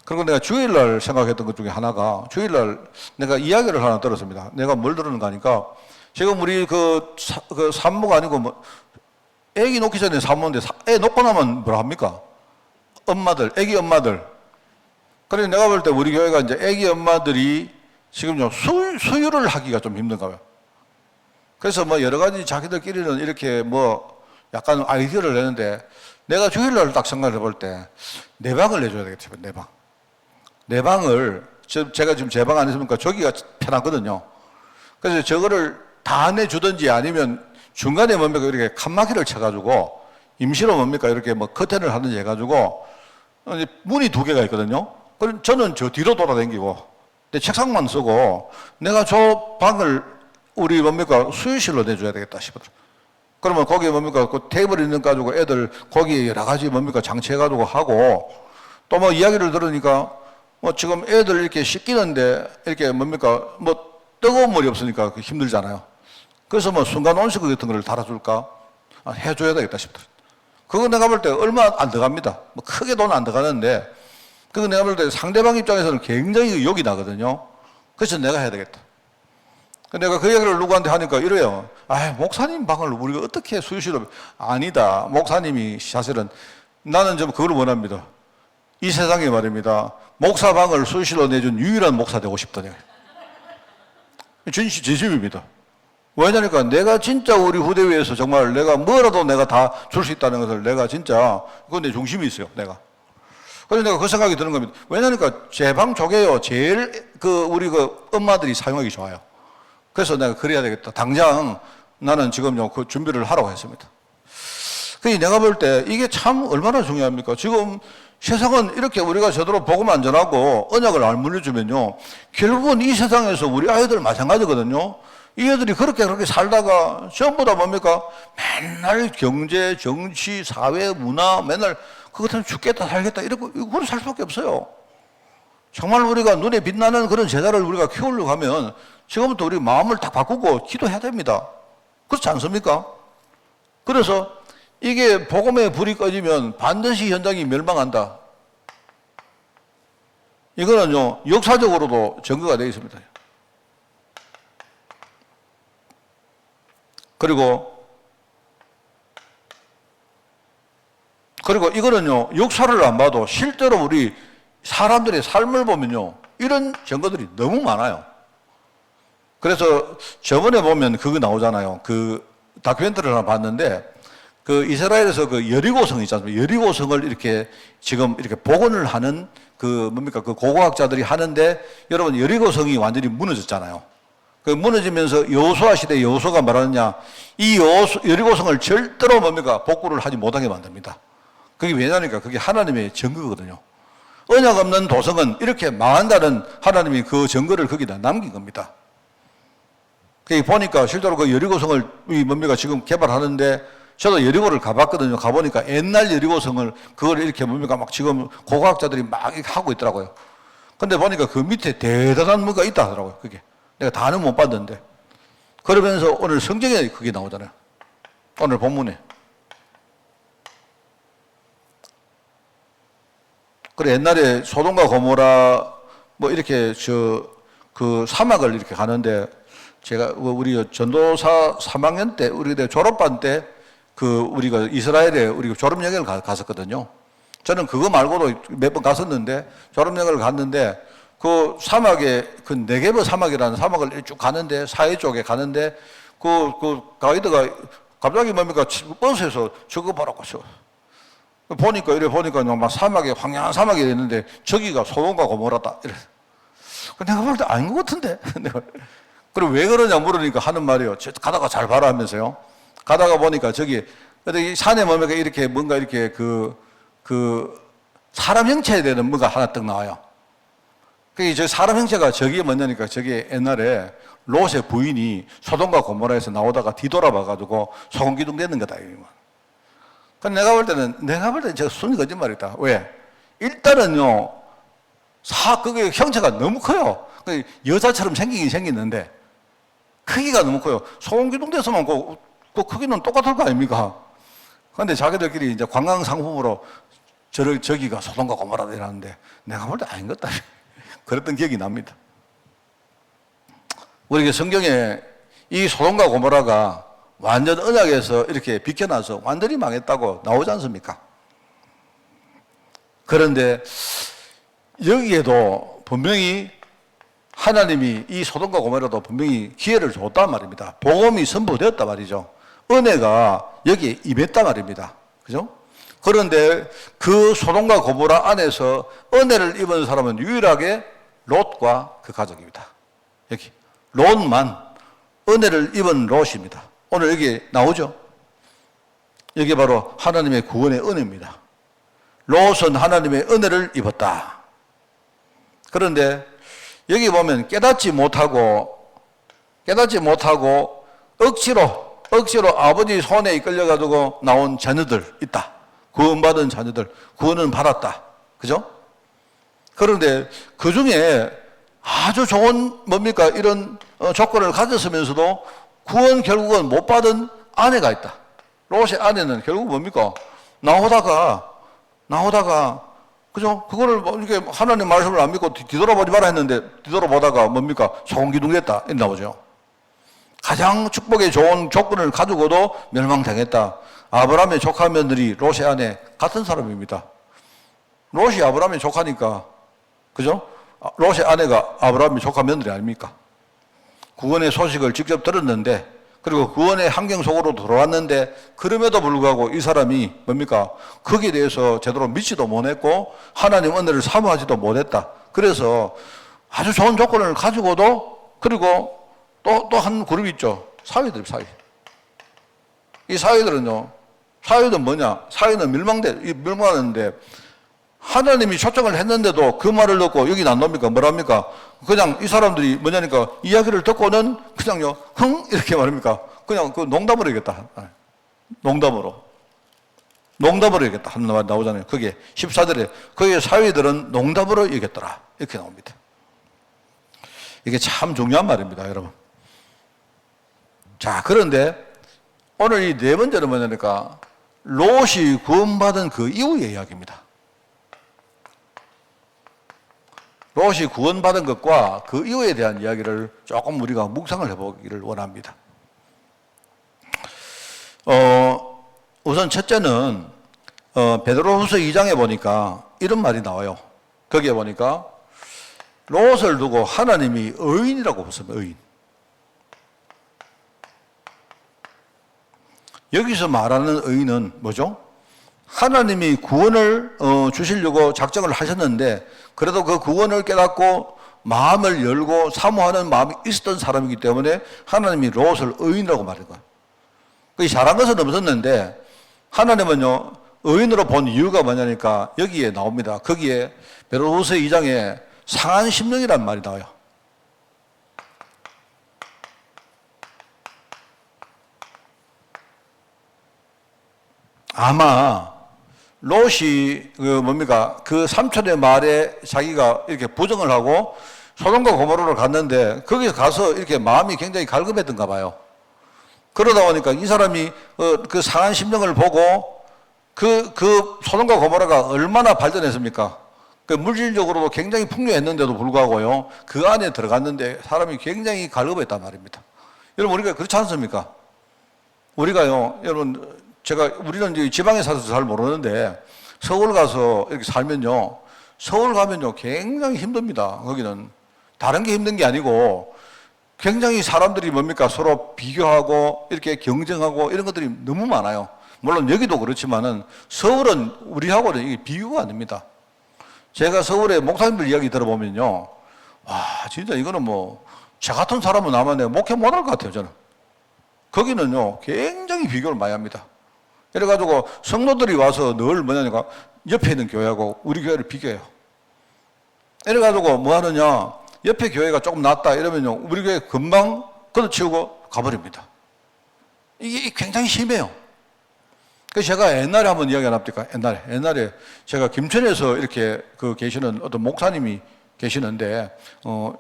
그리고 내가 주일날 생각했던 것 중에 하나가 주일날 내가 이야기를 하나 들었습니다. 내가 뭘 들었는가 하니까 지금 우리 그 산모가 아니고 애기 놓기 전에 산모인데 애 놓고 나면 뭐라 합니까? 엄마들, 애기 엄마들. 그래서 내가 볼 때 우리 교회가 이제 애기 엄마들이 지금 수유를 하기가 좀 힘든가 봐요. 그래서 여러 가지 자기들끼리는 이렇게 약간 아이디어를 내는데 내가 주일날 딱 생각을 해볼 때 내 방을 내줘야 되겠죠. 내 방. 내 방을 제가 지금 제 방 안 있으니까 저기가 편하거든요. 그래서 저거를 다 내주든지 아니면 중간에 이렇게 칸막이를 쳐가지고 임시로 이렇게 커튼을 하든지 해가지고 문이 2개가 있거든요. 그럼 저는 저 뒤로 돌아다니고 내 책상만 쓰고 내가 저 방을 우리 뭡니까 수유실로 내줘야 되겠다 싶어요. 그러면 거기에 뭡니까 그 테이블 있는 가지고 애들 거기에 여러 가지 뭡니까 장치해가지고 하고 또 뭐 이야기를 들으니까 뭐 지금 애들 이렇게 씻기는데 이렇게 뭡니까 뭐 뜨거운 물이 없으니까 힘들잖아요. 그래서 뭐 순간 온수기 같은 걸 달아줄까 해줘야 되겠다 싶더라고요. 그거 내가 볼 때 얼마 안 들어갑니다. 뭐 크게 돈 안 들어가는데 그거 내가 볼 때 상대방 입장에서는 굉장히 욕이 나거든요. 그래서 내가 해야 되겠다. 내가 그 얘기를 누구한테 하니까 이래요. 아, 목사님 방을 우리가 어떻게 수유실로 아니다. 목사님이 사실은 나는 좀 그걸 원합니다. 이 세상에 말입니다. 목사 방을 수유실로 내준 유일한 목사 되고 싶더니 진심입니다. 왜냐니까 내가 진짜 우리 후대 위에서 정말 내가 뭐라도 내가 다 줄 수 있다는 것을 내가 진짜 그건 내 중심이 있어요. 내가. 그래서 내가 그 생각이 드는 겁니다. 왜냐니까 제 방 쪽에요. 제일 우리 엄마들이 사용하기 좋아요. 그래서 내가 그래야 되겠다. 당장 나는 지금요 그 준비를 하라고 했습니다. 그래서 내가 볼 때 이게 참 얼마나 중요합니까? 지금 세상은 이렇게 우리가 제대로 복음 안전하고 언약을 안 물려주면요. 결국은 이 세상에서 우리 아이들 마찬가지거든요. 이 애들이 그렇게 살다가 전부 다 뭡니까? 맨날 경제, 정치, 사회, 문화 맨날 그것 때문에 죽겠다 살겠다 이러고 그걸 살 수밖에 없어요. 정말 우리가 눈에 빛나는 그런 제자를 우리가 키우려고 하면 지금부터 우리 마음을 딱 바꾸고 기도해야 됩니다. 그렇지 않습니까? 그래서 이게 복음의 불이 꺼지면 반드시 현장이 멸망한다. 이거는요, 역사적으로도 증거가 되어 있습니다. 그리고 이거는요, 역사를 안 봐도 실제로 우리 사람들의 삶을 보면요, 이런 증거들이 너무 많아요. 그래서 저번에 보면 그거 나오잖아요. 그 다큐멘터리를 하나 봤는데, 그 이스라엘에서 그 여리고성 있지 않습니까? 여리고성을 이렇게 지금 이렇게 복원을 하는 그 고고학자들이 하는데, 여러분 여리고성이 완전히 무너졌잖아요. 그 무너지면서 여호수아 시대 여호수아가 말하느냐, 이 여리고성을 절대로 복구를 하지 못하게 만듭니다. 그게 왜냐니까 그게 하나님의 증거거든요. 언약 없는 도성은 이렇게 망한다는 하나님이 그 증거를 거기다 남긴 겁니다. 보니까 실제로 그 여리고성을 지금 개발하는데 저도 여리고를 가봤거든요. 가보니까 옛날 여리고성을 그걸 이렇게 막 지금 고고학자들이 막 하고 있더라고요. 근데 보니까 그 밑에 대단한 뭔가 있다 하더라고요. 그게. 내가 다는 못 봤는데. 그러면서 오늘 성경에 그게 나오잖아요. 오늘 본문에. 그래, 옛날에 소돔과 고모라 뭐 이렇게 그 사막을 이렇게 가는데 제가 우리 전도사 3학년 때 우리 졸업반 때 우리가 이스라엘에 우리가 졸업여행을 갔었거든요. 저는 그거 말고도 몇 번 갔었는데 졸업여행을 갔는데 그 사막에 그 네게브 사막이라는 사막을 쭉 가는데 사해 쪽에 가는데 그 가이드가 갑자기 버스에서 저거 보라고 하셔. 보니까 막 사막에 황량한 사막이 있는데 저기가 소돔과 고모라다. 이래. 내가 볼 때 아닌 것 같은데. 그리고 왜 그러냐 물으니까 하는 말이요. 가다가 잘 봐라 하면서요. 가다가 보니까 저기 이 산에 이렇게 뭔가 이렇게 사람 형체에 되는 뭔가 하나 딱 나와요. 저 사람 형체가 저게 뭐냐니까 저게 옛날에 롯의 부인이 소돔과 고모라에서 나오다가 뒤돌아봐가지고 소금기둥 되는 거다. 근데 내가 볼 때는 제가 순 거짓말이다. 왜? 일단은요, 그게 형체가 너무 커요. 여자처럼 생기긴 생겼는데, 크기가 너무 커요. 소금기둥 돼서만 그 크기는 똑같을 거 아닙니까? 근데 자기들끼리 이제 관광 상품으로 저기가 소돔과 고모라다 이러는데, 내가 볼 때 아닌 것 같다. 그랬던 기억이 납니다. 우리 성경에 이 소돔과 고모라가 완전 언약에서 이렇게 비켜나서 완전히 망했다고 나오지 않습니까? 그런데 여기에도 분명히 하나님이 이 소돔과 고모라도 분명히 기회를 줬단 말입니다. 복음이 선포되었단 말이죠. 은혜가 여기에 임했단 말입니다. 그죠? 그런데 그 소돔과 고모라 안에서 은혜를 입은 사람은 유일하게 롯과 그 가족입니다. 여기 롯만 은혜를 입은 롯입니다. 오늘 여기 나오죠? 여기 바로 하나님의 구원의 은혜입니다. 롯은 하나님의 은혜를 입었다. 그런데 여기 보면 깨닫지 못하고 깨닫지 못하고 억지로 아버지 손에 이끌려가지고 나온 자녀들 있다. 구원받은 자녀들, 구원은 받았다. 그죠? 그런데 그 중에 아주 좋은 뭡니까? 이런 조건을 가졌으면서도 구원 결국은 못 받은 아내가 있다. 롯의 아내는 결국 뭡니까? 나오다가 그죠? 그거를 뭐 이렇게 하나님 말씀을 안 믿고 뒤돌아보지 마라 했는데 뒤돌아보다가 뭡니까? 소금기둥했다. 이렇게 나오죠. 가장 축복에 좋은 조건을 가지고도 멸망당했다. 아브라함의 조카 며느리 롯의 아내 같은 사람입니다. 롯이 아브라함의 조카니까 그죠? 롯의 아내가 아브라함의 조카 며느리 아닙니까? 구원의 소식을 직접 들었는데 그리고 구원의 환경 속으로 들어왔는데 그럼에도 불구하고 이 사람이 뭡니까? 거기에 대해서 제대로 믿지도 못했고 하나님 은혜를 사모하지도 못했다. 그래서 아주 좋은 조건을 가지고도 그리고 또 한 그룹이 있죠. 사위들. 이 사위들은 뭐냐? 사위는 멸망하는데 하나님이 초청을 했는데도 그 말을 듣고 여기 안 놉니까? 뭐랍니까? 그냥 이 사람들이 뭐냐니까 이야기를 듣고는 그냥요, 이렇게 말합니까? 그냥 그 농담으로 얘기했다. 농담으로 얘기했다. 하는 말 나오잖아요. 그게 14절에 거기에 사위들은 농담으로 얘기했더라. 이렇게 나옵니다. 이게 참 중요한 말입니다, 여러분. 자, 그런데 오늘 이 네 번째는 뭐냐니까 롯이 구원받은 그 이후의 이야기입니다. 롯이 구원받은 것과 그 이후에 대한 이야기를 조금 우리가 묵상을 해보기를 원합니다. 우선 첫째는 베드로후서 2장에 보니까 이런 말이 나와요. 거기에 보니까 롯을 두고 하나님이 의인이라고 부릅니다. 의인. 여기서 말하는 의인은 뭐죠? 하나님이 구원을 주시려고 작정을 하셨는데 그래도 그 구원을 깨닫고 마음을 열고 사모하는 마음이 있었던 사람이기 때문에 하나님이 롯을 의인이라고 말한 거예요. 그 잘한 것은 없었는데 하나님은요 의인으로 본 이유가 뭐냐니까 여기에 나옵니다. 거기에 베드로후서 2장에 상한 심령이라는 말이 나와요. 아마 롯이 그 삼촌의 말에 자기가 이렇게 부정을 하고 소돔과 고모라를 갔는데 거기 가서 이렇게 마음이 굉장히 갈급했던가 봐요. 그러다 보니까 이 사람이 그 상한 심령을 보고 그 소돔과 고모라가 얼마나 발전했습니까? 그 물질적으로도 굉장히 풍요했는데도 불구하고요 그 안에 들어갔는데 사람이 굉장히 갈급했단 말입니다. 여러분 우리가 그렇지 않습니까? 우리가요 여러분 우리는 이제 지방에 살아서 잘 모르는데 서울 가서 이렇게 살면요 서울 가면요 굉장히 힘듭니다. 거기는 다른 게 힘든 게 아니고 굉장히 사람들이 뭡니까 서로 비교하고 이렇게 경쟁하고 이런 것들이 너무 많아요. 물론 여기도 그렇지만은 서울은 우리하고는 이게 비교가 안 됩니다. 제가 서울에 목사님들 이야기 들어보면요 와 진짜 이거는 뭐 저 같은 사람은 아마 내가 목회 못할 것 같아요. 저는 거기는요 굉장히 비교를 많이 합니다. 그래가지고 성도들이 와서 늘 뭐냐니까 옆에 있는 교회하고 우리 교회를 비교해요. 이래가지고 뭐 하느냐 옆에 교회가 조금 낫다 이러면요 우리 교회 금방 걷어치우고 가버립니다. 이게 굉장히 심해요. 그래서 제가 옛날에 한번 이야기 안 합니까? 옛날에 제가 김천에서 이렇게 계시는 어떤 목사님이 계시는데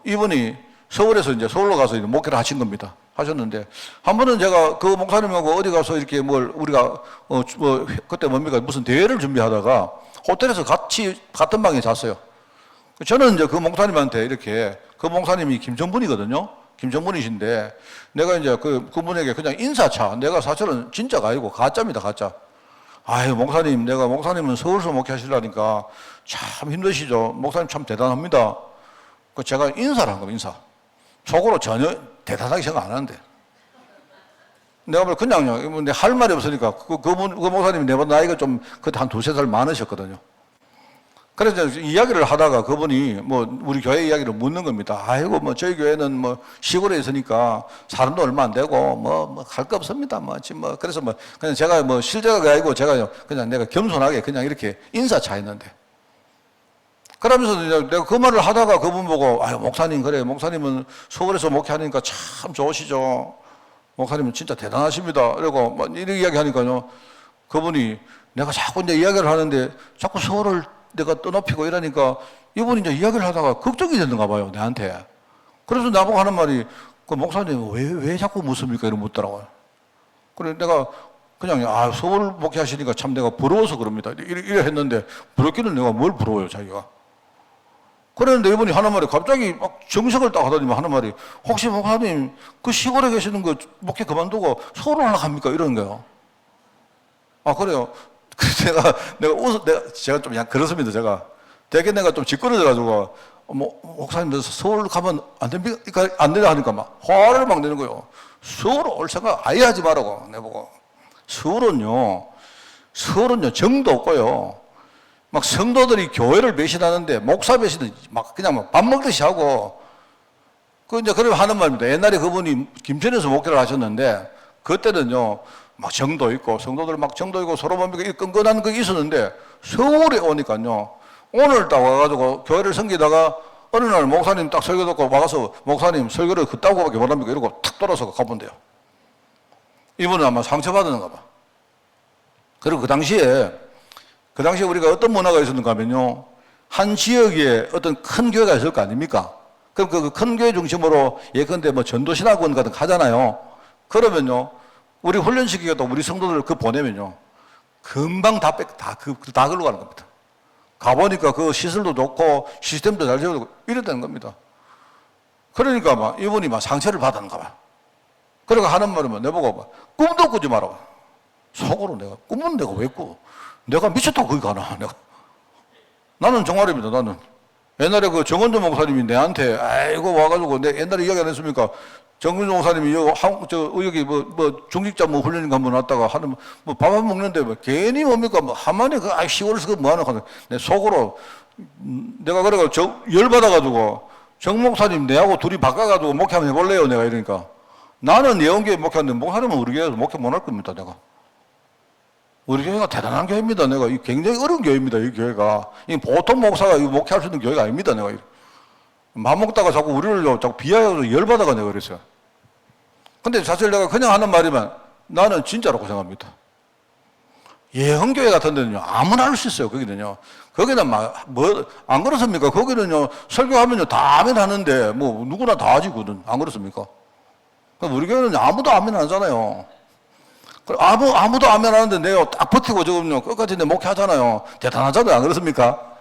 이분이 서울에서 이제 서울로 가서 이제 목회를 하신 겁니다. 하셨는데 한 번은 제가 그 목사님하고 어디 가서 이렇게 우리가 그때 뭡니까 무슨 대회를 준비하다가 호텔에서 같은 방에 잤어요. 저는 이제 그 목사님한테 이렇게 그 목사님이 김정분이거든요. 김정분이신데 내가 이제 그분에게 그냥 인사차 내가 사실은 진짜가 아니고 가짜입니다. 가짜. 아유 목사님 내가 목사님은 서울서 목회하시려니까 참 힘드시죠. 목사님 참 대단합니다. 제가 인사를 한 겁니다. 인사. 속으로 전혀 대단하게 생각 안 하는데. 내가 그냥요, 할 말이 없으니까, 그 목사님이 내보다 나이가 좀, 그때 한 2-3살 많으셨거든요. 그래서 이야기를 하다가 그분이 우리 교회 이야기를 묻는 겁니다. 아이고, 저희 교회는 시골에 있으니까 사람도 얼마 안 되고, 할 거 없습니다. 그래서 그냥 제가 실제가 아니고 제가 그냥 내가 겸손하게 그냥 이렇게 인사 차였는데. 그러면서 이제 내가 그 말을 하다가 그분 보고, 아유, 목사님, 그래. 목사님은 서울에서 목회하니까 참 좋으시죠. 목사님은 진짜 대단하십니다. 그리고 막 이렇게 이야기 하니까요. 그분이 내가 자꾸 이제 이야기를 하는데 자꾸 서울을 내가 떠높이고 이러니까 이분이 이제 이야기를 하다가 걱정이 되는가 봐요, 내한테. 그래서 나보고 하는 말이, 그 목사님 왜 자꾸 묻습니까? 이러고 묻더라고요. 그래 내가 그냥, 아, 서울 목회하시니까 참 내가 부러워서 그럽니다. 이래 했는데, 부럽기는 내가 뭘 부러워요, 자기가. 그랬는데 이분이 하는 말이 갑자기 막 정색을 딱 하더니 하는 말이, 혹시 목사님 그 시골에 계시는 거 목회 그만두고 서울 올라갑니까? 이런 거예요. 아, 그래요. 그래서 제가 좀 그냥 그렇습니다, 제가. 되게 내가 좀 짓거려져가지고, 목사님, 서울 가면 안 됩니까? 안 되냐 하니까 막 화를 막 내는 거예요. 서울 올 생각 아예 하지 말라고, 내보고. 서울은요, 정도 없고요. 막 성도들이 교회를 배신하는데, 목사 배신은 막 그냥 막 밥 먹듯이 하고, 이제 그래 하는 말입니다. 옛날에 그분이 김천에서 목회를 하셨는데, 그때는요, 막 정도 있고, 성도들 막 정도 있고, 서로 뭡니까? 끈끈한 그게 있었는데, 서울에 오니까요, 오늘 딱 와가지고 교회를 섬기다가 어느 날 목사님 딱 설교 듣고 와서 목사님 설교를 그따구밖에 못합니까? 이러고 탁 돌아서 가본대요. 이분은 아마 상처받았는가 봐. 그리고 그 당시에 우리가 어떤 문화가 있었는가 하면요, 한 지역에 어떤 큰 교회가 있을 거 아닙니까? 그럼 그 큰 교회 중심으로 예컨대 뭐 전도신학원 같은 거 하잖아요. 그러면요, 우리 훈련시키겠다 우리 성도들 그 보내면요, 금방 다 글로 가는 겁니다. 가보니까 그 시설도 좋고 시스템도 잘 되고 이랬다는 겁니다. 그러니까 막 이분이 막 상처를 받았는가 봐. 그러니까 하는 말은 내보고 막 꿈도 꾸지 마라. 속으로 내가 꿈은 내가 왜 꾸? 내가 미쳤다고 거기 가나? 나는 정말입니다. 나는 옛날에 그 정원조 목사님이 내한테 아이고 와가지고 내 옛날에 이야기 안 했습니까? 정근조 목사님이 여기 중직자 훈련인가 한번 왔다가 하는 밥 안 먹는데 괜히 뭡니까 한마디 시골에서 그 뭐하는 하는 내 속으로 내가 그래가 열받아가지고 정 목사님 내하고 둘이 바꿔가지고 목회 한번 해볼래요 내가 이러니까 나는 예언교회 목회하는데 목사님은 우리 교회에서 목회 못 할 겁니다 내가. 우리 교회가 대단한 교회입니다 내가. 굉장히 어려운 교회입니다 이 교회가. 보통 목사가 목회할 수 있는 교회가 아닙니다 내가. 밥 먹다가 자꾸 우리를 자꾸 비하해서 열받아가 내가 그랬어요. 근데 사실 내가 그냥 하는 말이면 나는 진짜라고 생각합니다. 예언교회 같은 데는요, 아무나 할 수 있어요, 거기는요. 거기는 안 그렇습니까? 거기는요, 설교하면요, 다 아멘 하는데, 누구나 다 하지, 그거는. 안 그렇습니까? 우리 교회는 아무도 아멘 안 하잖아요. 아무도 아멘 하는데 내가 딱 버티고 지금요, 끝까지 내 목회하잖아요. 대단하잖아요, 안 그렇습니까?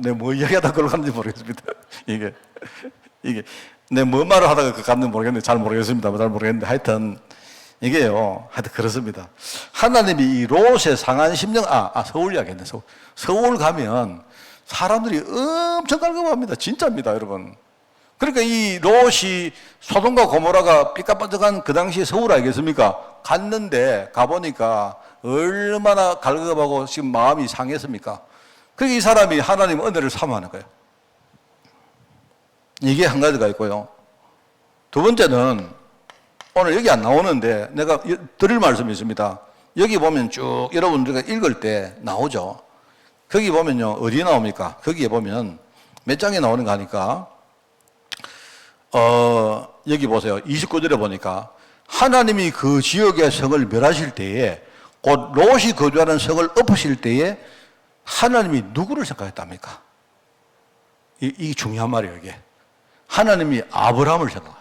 내가 뭐 이야기하다 그걸 갔는지 모르겠습니다. 이게 내가 뭐 말을 하다가 그거 갔는지 모르겠는데 잘 모르겠는데 하여튼 이게요. 하여튼 그렇습니다. 하나님이 이 롯의 상한 심령 서울 이야기했네. 서울 가면 사람들이 엄청 갈급합니다. 진짜입니다, 여러분. 그러니까 이 롯이 소돔과 고모라가 삐까뻔쩍한 그 당시에 서울 알겠습니까? 갔는데 가보니까 얼마나 갈급하고 지금 마음이 상했습니까? 그러니까 이 사람이 하나님 은혜를 사모하는 거예요. 이게 한 가지가 있고요. 두 번째는 오늘 여기 안 나오는데 내가 드릴 말씀이 있습니다. 여기 보면 쭉 여러분들과 읽을 때 나오죠. 거기 보면요. 어디 나옵니까? 거기에 보면 몇 장에 나오는 거 하니까 여기 보세요. 29절에 보니까 하나님이 그 지역의 성을 멸하실 때에 곧 롯이 거주하는 성을 엎으실 때에 하나님이 누구를 생각했답니까? 이 중요한 말이에요, 이게. 하나님이 아브라함을 생각해요.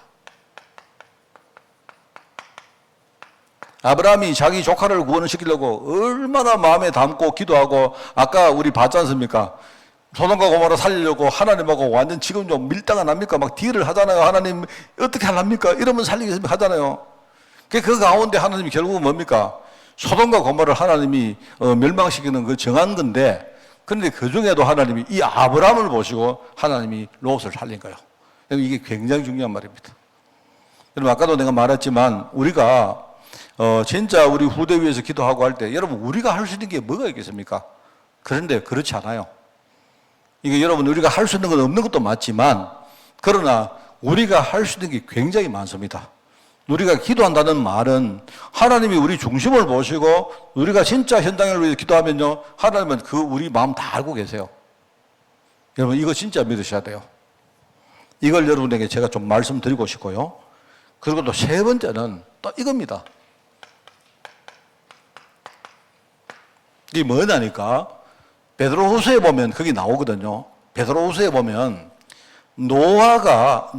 아브라함이 자기 조카를 구원시키려고 얼마나 마음에 담고 기도하고 아까 우리 봤지 않습니까? 소돔과 고모라 살리려고 하나님하고 완전 지금 좀 밀당 안 합니까? 막 딜을 하잖아요. 하나님 어떻게 하랍니까? 이러면 살리겠습니까? 하잖아요. 그 가운데 하나님이 결국은 뭡니까? 소돔과 고모라를 하나님이 멸망시키는 그 정한 건데 그런데 그 중에도 하나님이 이 아브라함을 보시고 하나님이 롯을 살린 거예요. 이게 굉장히 중요한 말입니다. 여러분 아까도 내가 말했지만 우리가 진짜 우리 후대 위해서 기도하고 할 때 여러분 우리가 할 수 있는 게 뭐가 있겠습니까? 그런데 그렇지 않아요. 이게 여러분 우리가 할 수 있는 건 없는 것도 맞지만 그러나 우리가 할 수 있는 게 굉장히 많습니다. 우리가 기도한다는 말은 하나님이 우리 중심을 보시고 우리가 진짜 현장을 위해서 기도하면요, 하나님은 그 우리 마음 다 알고 계세요. 여러분, 이거 진짜 믿으셔야 돼요. 이걸 여러분에게 제가 좀 말씀드리고 싶고요. 그리고 또 세 번째는 또 이겁니다. 이게 뭐냐니까, 베드로후서에 보면 거기 나오거든요. 베드로후서에 보면 노아가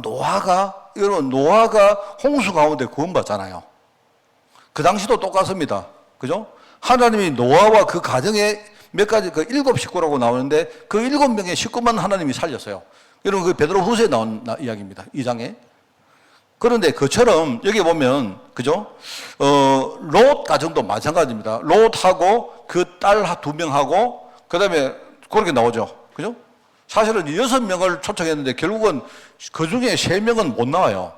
여러분, 노아가 홍수 가운데 구원받잖아요. 그 당시도 똑같습니다. 그죠? 하나님이 노아와 그 가정에 몇 가지, 그 7식구라고 나오는데 그 7명의 식구만 하나님이 살렸어요. 여러분, 그 베드로후서에 나온 이야기입니다. 2장에. 그런데 그처럼 여기 보면, 그죠? 롯 가정도 마찬가지입니다. 롯하고 그 딸 2명하고, 그 다음에 그렇게 나오죠. 그죠? 사실은 6명을 초청했는데 결국은 그 중에 3명은 못 나와요.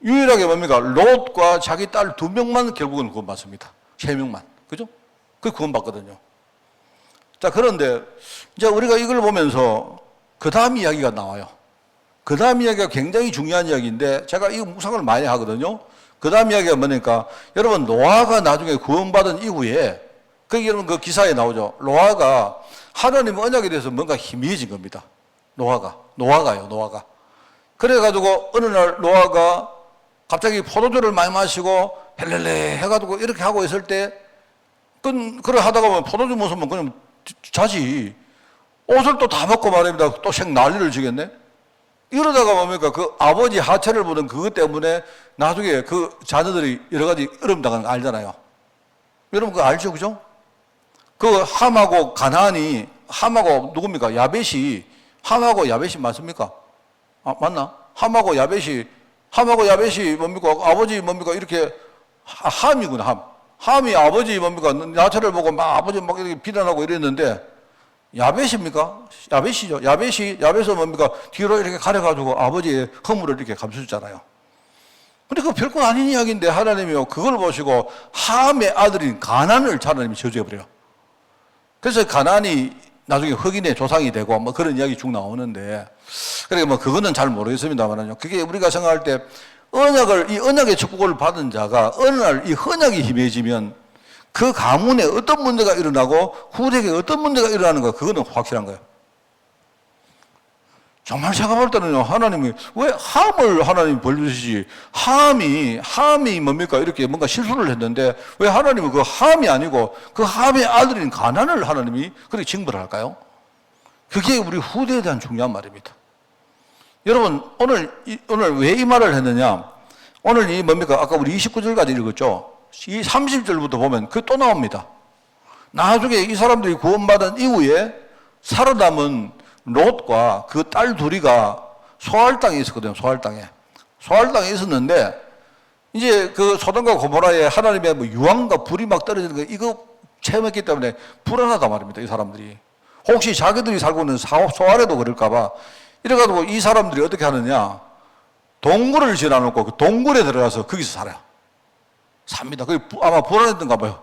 유일하게 뭡니까? 롯과 자기 딸 2명만 결국은 구원받습니다. 3명만. 그죠? 그 구원받거든요. 자, 그런데 이제 우리가 이걸 보면서 그 다음 이야기가 나와요. 그 다음 이야기가 굉장히 중요한 이야기인데 제가 이 묵상을 많이 하거든요. 그 다음 이야기가 뭐니까, 여러분, 노아가 나중에 구원받은 이후에, 여러분 그 기사에 나오죠. 노아가 하나님 언약에 대해서 뭔가 희미해진 겁니다. 노아가요. 그래가지고 어느 날 노아가 갑자기 포도주를 많이 마시고 헬렐레 해가지고 이렇게 하고 있을 때, 그래 하다가 보면 포도주 모습은 그냥 자지. 옷을 또 다 벗고 말입니다. 또 생 난리를 지겠네. 이러다가 뭡니까? 그 아버지 하체를 보는 그것 때문에 나중에 그 자녀들이 여러 가지 어려움 당하는 거 알잖아요. 여러분 그거 알죠? 그죠? 그 함하고 가나안이, 함하고 누굽니까? 함하고 야벳이 맞습니까? 아, 맞나? 함하고 야벳이 뭡니까? 아버지 뭡니까? 이렇게, 함이구나, 함이 아버지 뭡니까? 나체를 보고 막 아버지 막 이렇게 비난하고 이랬는데, 야벳입니까? 야벳이죠. 야벳은 뭡니까? 뒤로 이렇게 가려가지고 아버지의 허물을 이렇게 감춰주잖아요. 근데 그거 별거 아닌 이야기인데 하나님이요, 그걸 보시고 함의 아들인 가나안을 하나님이 저주해버려요. 그래서 가나안이 나중에 흑인의 조상이 되고 뭐 그런 이야기 쭉 나오는데, 그러니까 뭐 그거는 잘 모르겠습니다만요. 그게 우리가 생각할 때 이 언약의 축복을 받은 자가 어느 날 이 언약이 희미해지면 그 가문에 어떤 문제가 일어나고 후대에 어떤 문제가 일어나는 거, 그거는 확실한 거예요. 정말 제가 볼 때는요, 하나님이 왜 함을 하나님이 벌주시지, 함이 뭡니까? 이렇게 뭔가 실수를 했는데 왜 하나님은 그 함이 아니고 그 함의 아들인 가나안을 하나님이 그렇게 징벌을 할까요? 그게 우리 후대에 대한 중요한 말입니다. 여러분, 오늘 왜 이 말을 했느냐? 오늘 이 뭡니까? 아까 우리 29절까지 읽었죠? 이 30절부터 보면 그 또 나옵니다. 나중에 이 사람들이 구원받은 이후에 살아남은 롯과 그 딸 둘이가 소알 땅에 있었거든요. 소알 땅에 있었는데, 이제 그 소돔과 고모라에 하나님의 뭐 유황과 불이 막 떨어지는 거, 이거 체험했기 때문에 불안하단 말입니다. 이 사람들이 혹시 자기들이 살고 있는 소알에도 그럴까봐, 이래가지고 이 사람들이 어떻게 하느냐, 동굴을 지어놓고 그 동굴에 들어가서 거기서 살아요. 삽니다. 그게 아마 불안했던가 봐요.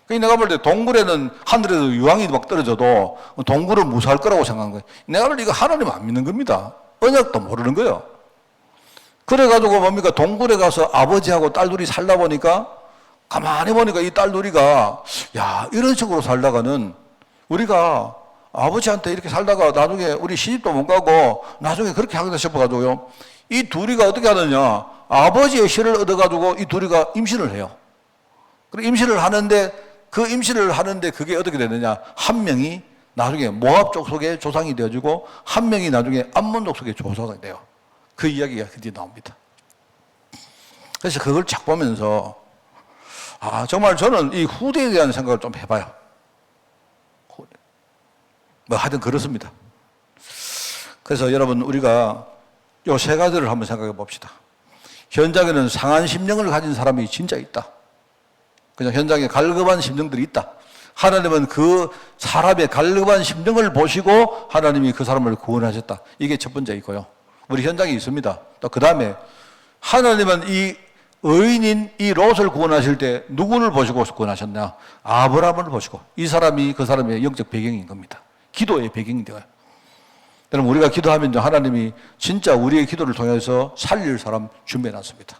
내가 볼 때 동굴에는 하늘에도 유황이 막 떨어져도 동굴은 무사할 거라고 생각한 거예요. 내가 볼 때 이거 하나님 안 믿는 겁니다. 언약도 모르는 거예요. 그래가지고 뭡니까? 동굴에 가서 아버지하고 딸 둘이 살다 보니까, 가만히 보니까 이 딸 둘이가, 야, 이런 식으로 살다가는 우리가 아버지한테 이렇게 살다가 나중에 우리 시집도 못 가고 나중에 그렇게 하겠다 싶어가지고요, 이 둘이가 어떻게 하느냐, 아버지의 실을 얻어가지고 이 둘이가 임신을 해요. 그리고 임신을 하는데 그게 어떻게 되느냐, 한 명이 나중에 모압 족속의 조상이 되어지고 한 명이 나중에 암몬 족속의 조상이 돼요. 그 이야기가 그뒤에 나옵니다. 그래서 그걸 쫙 보면서 정말 저는 이 후대에 대한 생각을 좀 해봐요. 뭐 하여튼 그렇습니다. 그래서 여러분, 우리가 요 세 가지를 한번 생각해 봅시다. 현장에는 상한 심령을 가진 사람이 진짜 있다. 그냥 현장에 갈급한 심령들이 있다. 하나님은 그 사람의 갈급한 심령을 보시고 하나님이 그 사람을 구원하셨다. 이게 첫 번째이고요. 우리 현장에 있습니다. 또 그 다음에 하나님은 이 의인인 이 롯을 구원하실 때 누구를 보시고 구원하셨냐? 아브라함을 보시고, 이 사람이 그 사람의 영적 배경인 겁니다. 기도의 배경이 되어요. 여러분, 우리가 기도하면 하나님이 진짜 우리의 기도를 통해서 살릴 사람 준비해 놨습니다.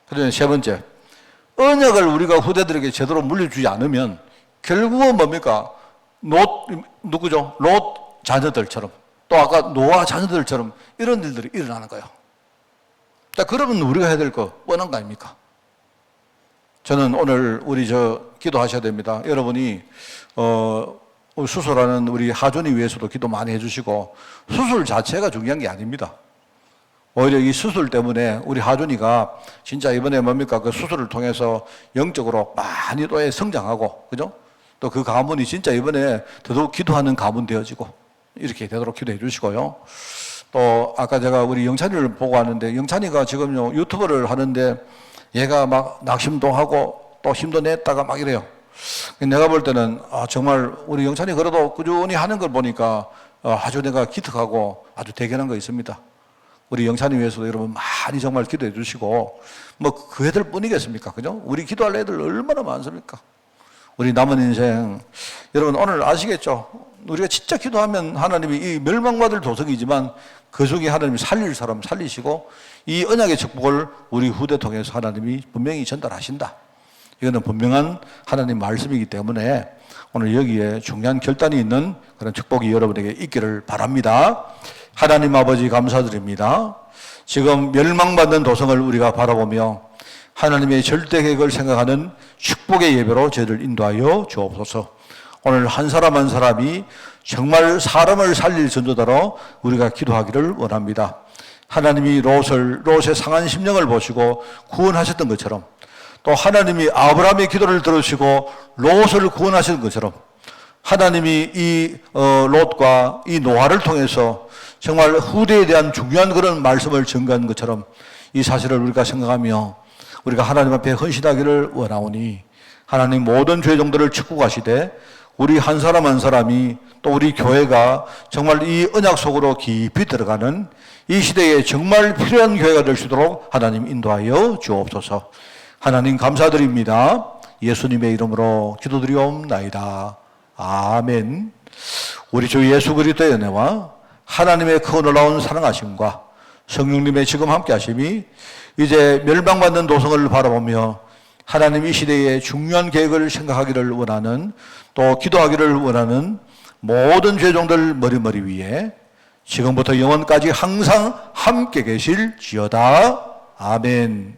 그다음에 세 번째, 언약을 우리가 후대들에게 제대로 물려주지 않으면 결국은 뭡니까? 누구죠? 롯 자녀들처럼, 또 아까 노아 자녀들처럼 이런 일들이 일어나는 거예요. 자, 그러면 우리가 해야 될 거 뻔한 거 아닙니까? 저는 오늘 우리 기도하셔야 됩니다. 여러분이 수술하는 우리 하준이 위해서도 기도 많이 해주시고, 수술 자체가 중요한 게 아닙니다. 오히려 이 수술 때문에 우리 하준이가 진짜 이번에 뭡니까? 그 수술을 통해서 영적으로 많이 또 성장하고, 그죠? 또 그 가문이 진짜 이번에 더더욱 기도하는 가문 되어지고, 이렇게 되도록 기도해 주시고요. 또 아까 제가 우리 영찬이를 보고 왔는데, 영찬이가 지금 유튜브를 하는데 얘가 막 낙심도 하고 또 힘도 냈다가 막 이래요. 내가 볼 때는 정말 우리 영찬이 그래도 꾸준히 하는 걸 보니까 아주 내가 기특하고 아주 대견한 거 있습니다. 우리 영찬이 위해서도 여러분 많이 정말 기도해 주시고, 뭐 그 애들 뿐이겠습니까? 그죠? 우리 기도할 애들 얼마나 많습니까? 우리 남은 인생, 여러분 오늘 아시겠죠? 우리가 진짜 기도하면 하나님이 이 멸망받을 도성이지만 그 중에 하나님이 살릴 사람 살리시고, 이 언약의 축복을 우리 후대 통해서 하나님이 분명히 전달하신다. 이거는 분명한 하나님 말씀이기 때문에 오늘 여기에 중요한 결단이 있는 그런 축복이 여러분에게 있기를 바랍니다. 하나님 아버지 감사드립니다. 지금 멸망받는 도성을 우리가 바라보며 하나님의 절대 계획을 생각하는 축복의 예배로 저희를 인도하여 주옵소서. 오늘 한 사람 한 사람이 정말 사람을 살릴 전도자로 우리가 기도하기를 원합니다. 하나님이 롯의 상한 심령을 보시고 구원하셨던 것처럼, 또 하나님이 아브라함의 기도를 들으시고 롯을 구원하신 것처럼, 하나님이 이 롯과 이 노아를 통해서 정말 후대에 대한 중요한 그런 말씀을 전가한 것처럼 이 사실을 우리가 생각하며 우리가 하나님 앞에 헌신하기를 원하오니, 하나님 모든 죄 정도를 축복하시되 우리 한 사람 한 사람이, 또 우리 교회가 정말 이 언약 속으로 깊이 들어가는 이 시대에 정말 필요한 교회가 될 수 있도록 하나님 인도하여 주옵소서. 하나님 감사드립니다. 예수님의 이름으로 기도드리옵나이다. 아멘. 우리 주 예수 그리스도의 은혜와 하나님의 그 놀라운 사랑하심과 성령님의 지금 함께 하심이 이제 멸망받는 도성을 바라보며 하나님 이 시대의 중요한 계획을 생각하기를 원하는, 또 기도하기를 원하는 모든 죄종들 머리머리 위에 지금부터 영원까지 항상 함께 계실지어다. 아멘.